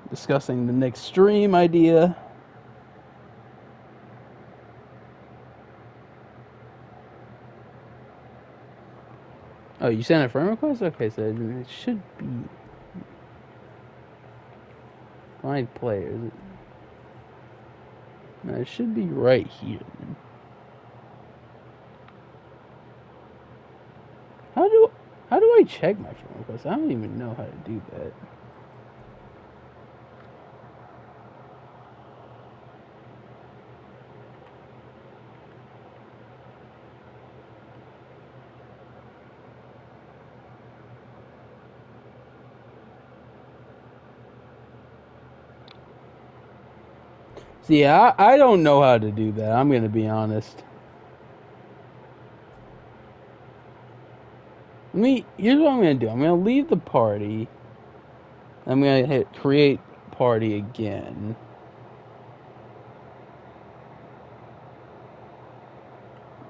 Discussing the next stream idea. Oh, you sent a friend request? Okay, so it should be... Find players. No, it should be right here. How do I check my friend request? I don't even know how to do that. See, I don't know how to do that. I'm gonna be honest. Here's what I'm gonna do. I'm gonna leave the party. I'm gonna hit create party again.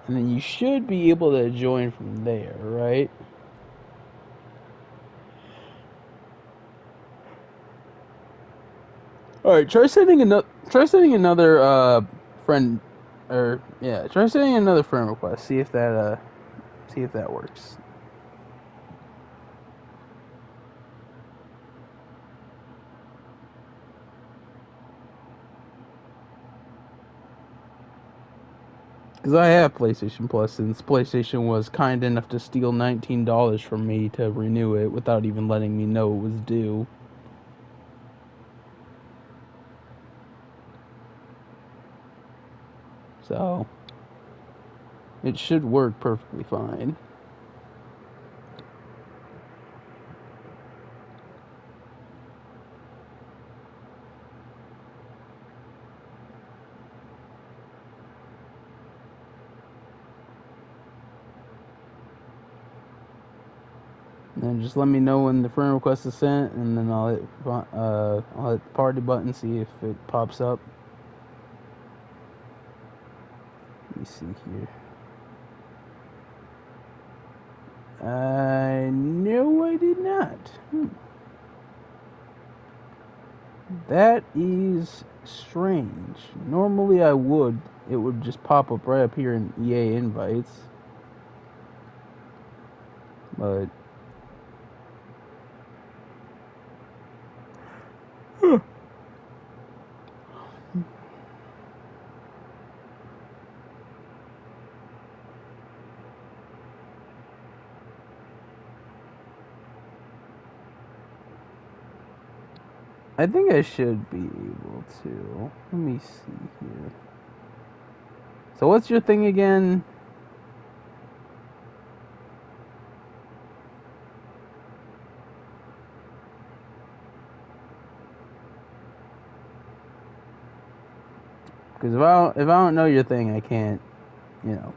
And then you should be able to join from there, right? All right, try sending another friend, or yeah, try sending another friend request. See if that works. Because I have PlayStation Plus, since PlayStation was kind enough to steal $19 from me to renew it without even letting me know it was due. So, it should work perfectly fine. And then just let me know when the friend request is sent, and then I'll hit the party button, see if it pops up. Let me see here. No, I did not. That is strange. Normally it would just pop up right up here in EA invites. But I think I should be able to. Let me see here. So what's your thing again? Because if I don't know your thing, I can't, yeah.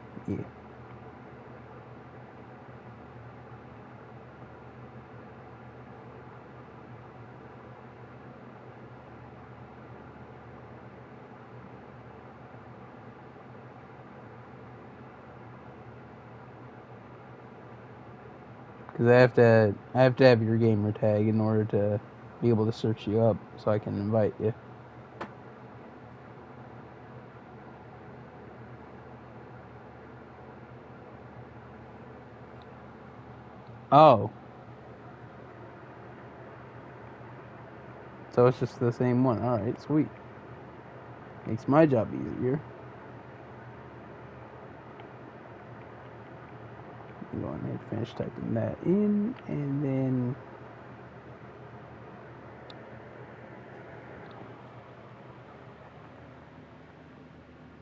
Because I have to have your gamer tag in order to be able to search you up so I can invite you. Oh. So it's just the same one. Alright, sweet. Makes my job easier. I'm going ahead and finish typing that in, and then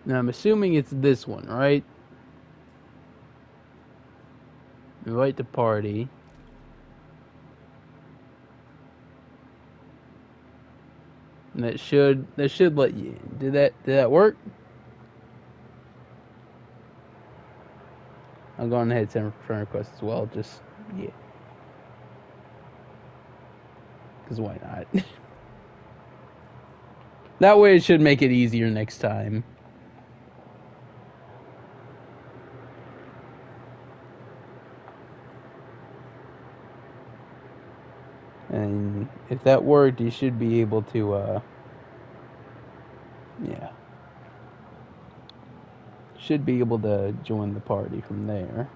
now I'm assuming it's this one, right? Invite to party. And that should let you in. Did that work? I'm going ahead and send friend request as well. Just yeah, because why not? That way it should make it easier next time. And if that worked, you should be able to yeah. Should be able to join the party from there.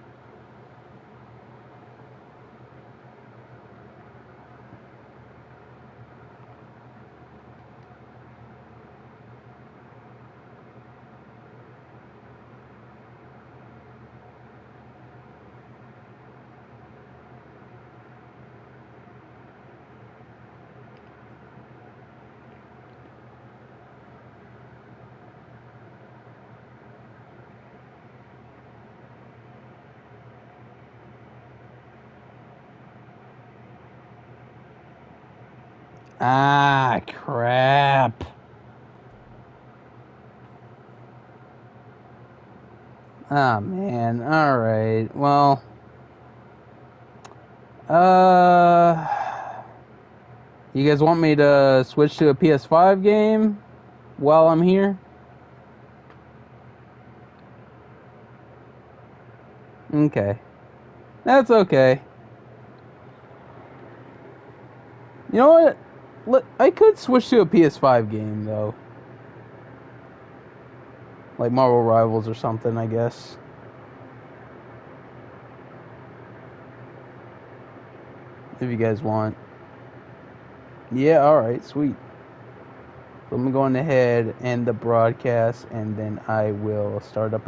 Ah, crap. Ah, man. Alright. Well. You guys want me to switch to a PS5 game while I'm here? Okay. That's okay. You know what? I could switch to a PS5 game, though. Like Marvel Rivals or something, I guess. If you guys want. Yeah, alright, sweet. So I'm going ahead and end the broadcast, and then I will start up a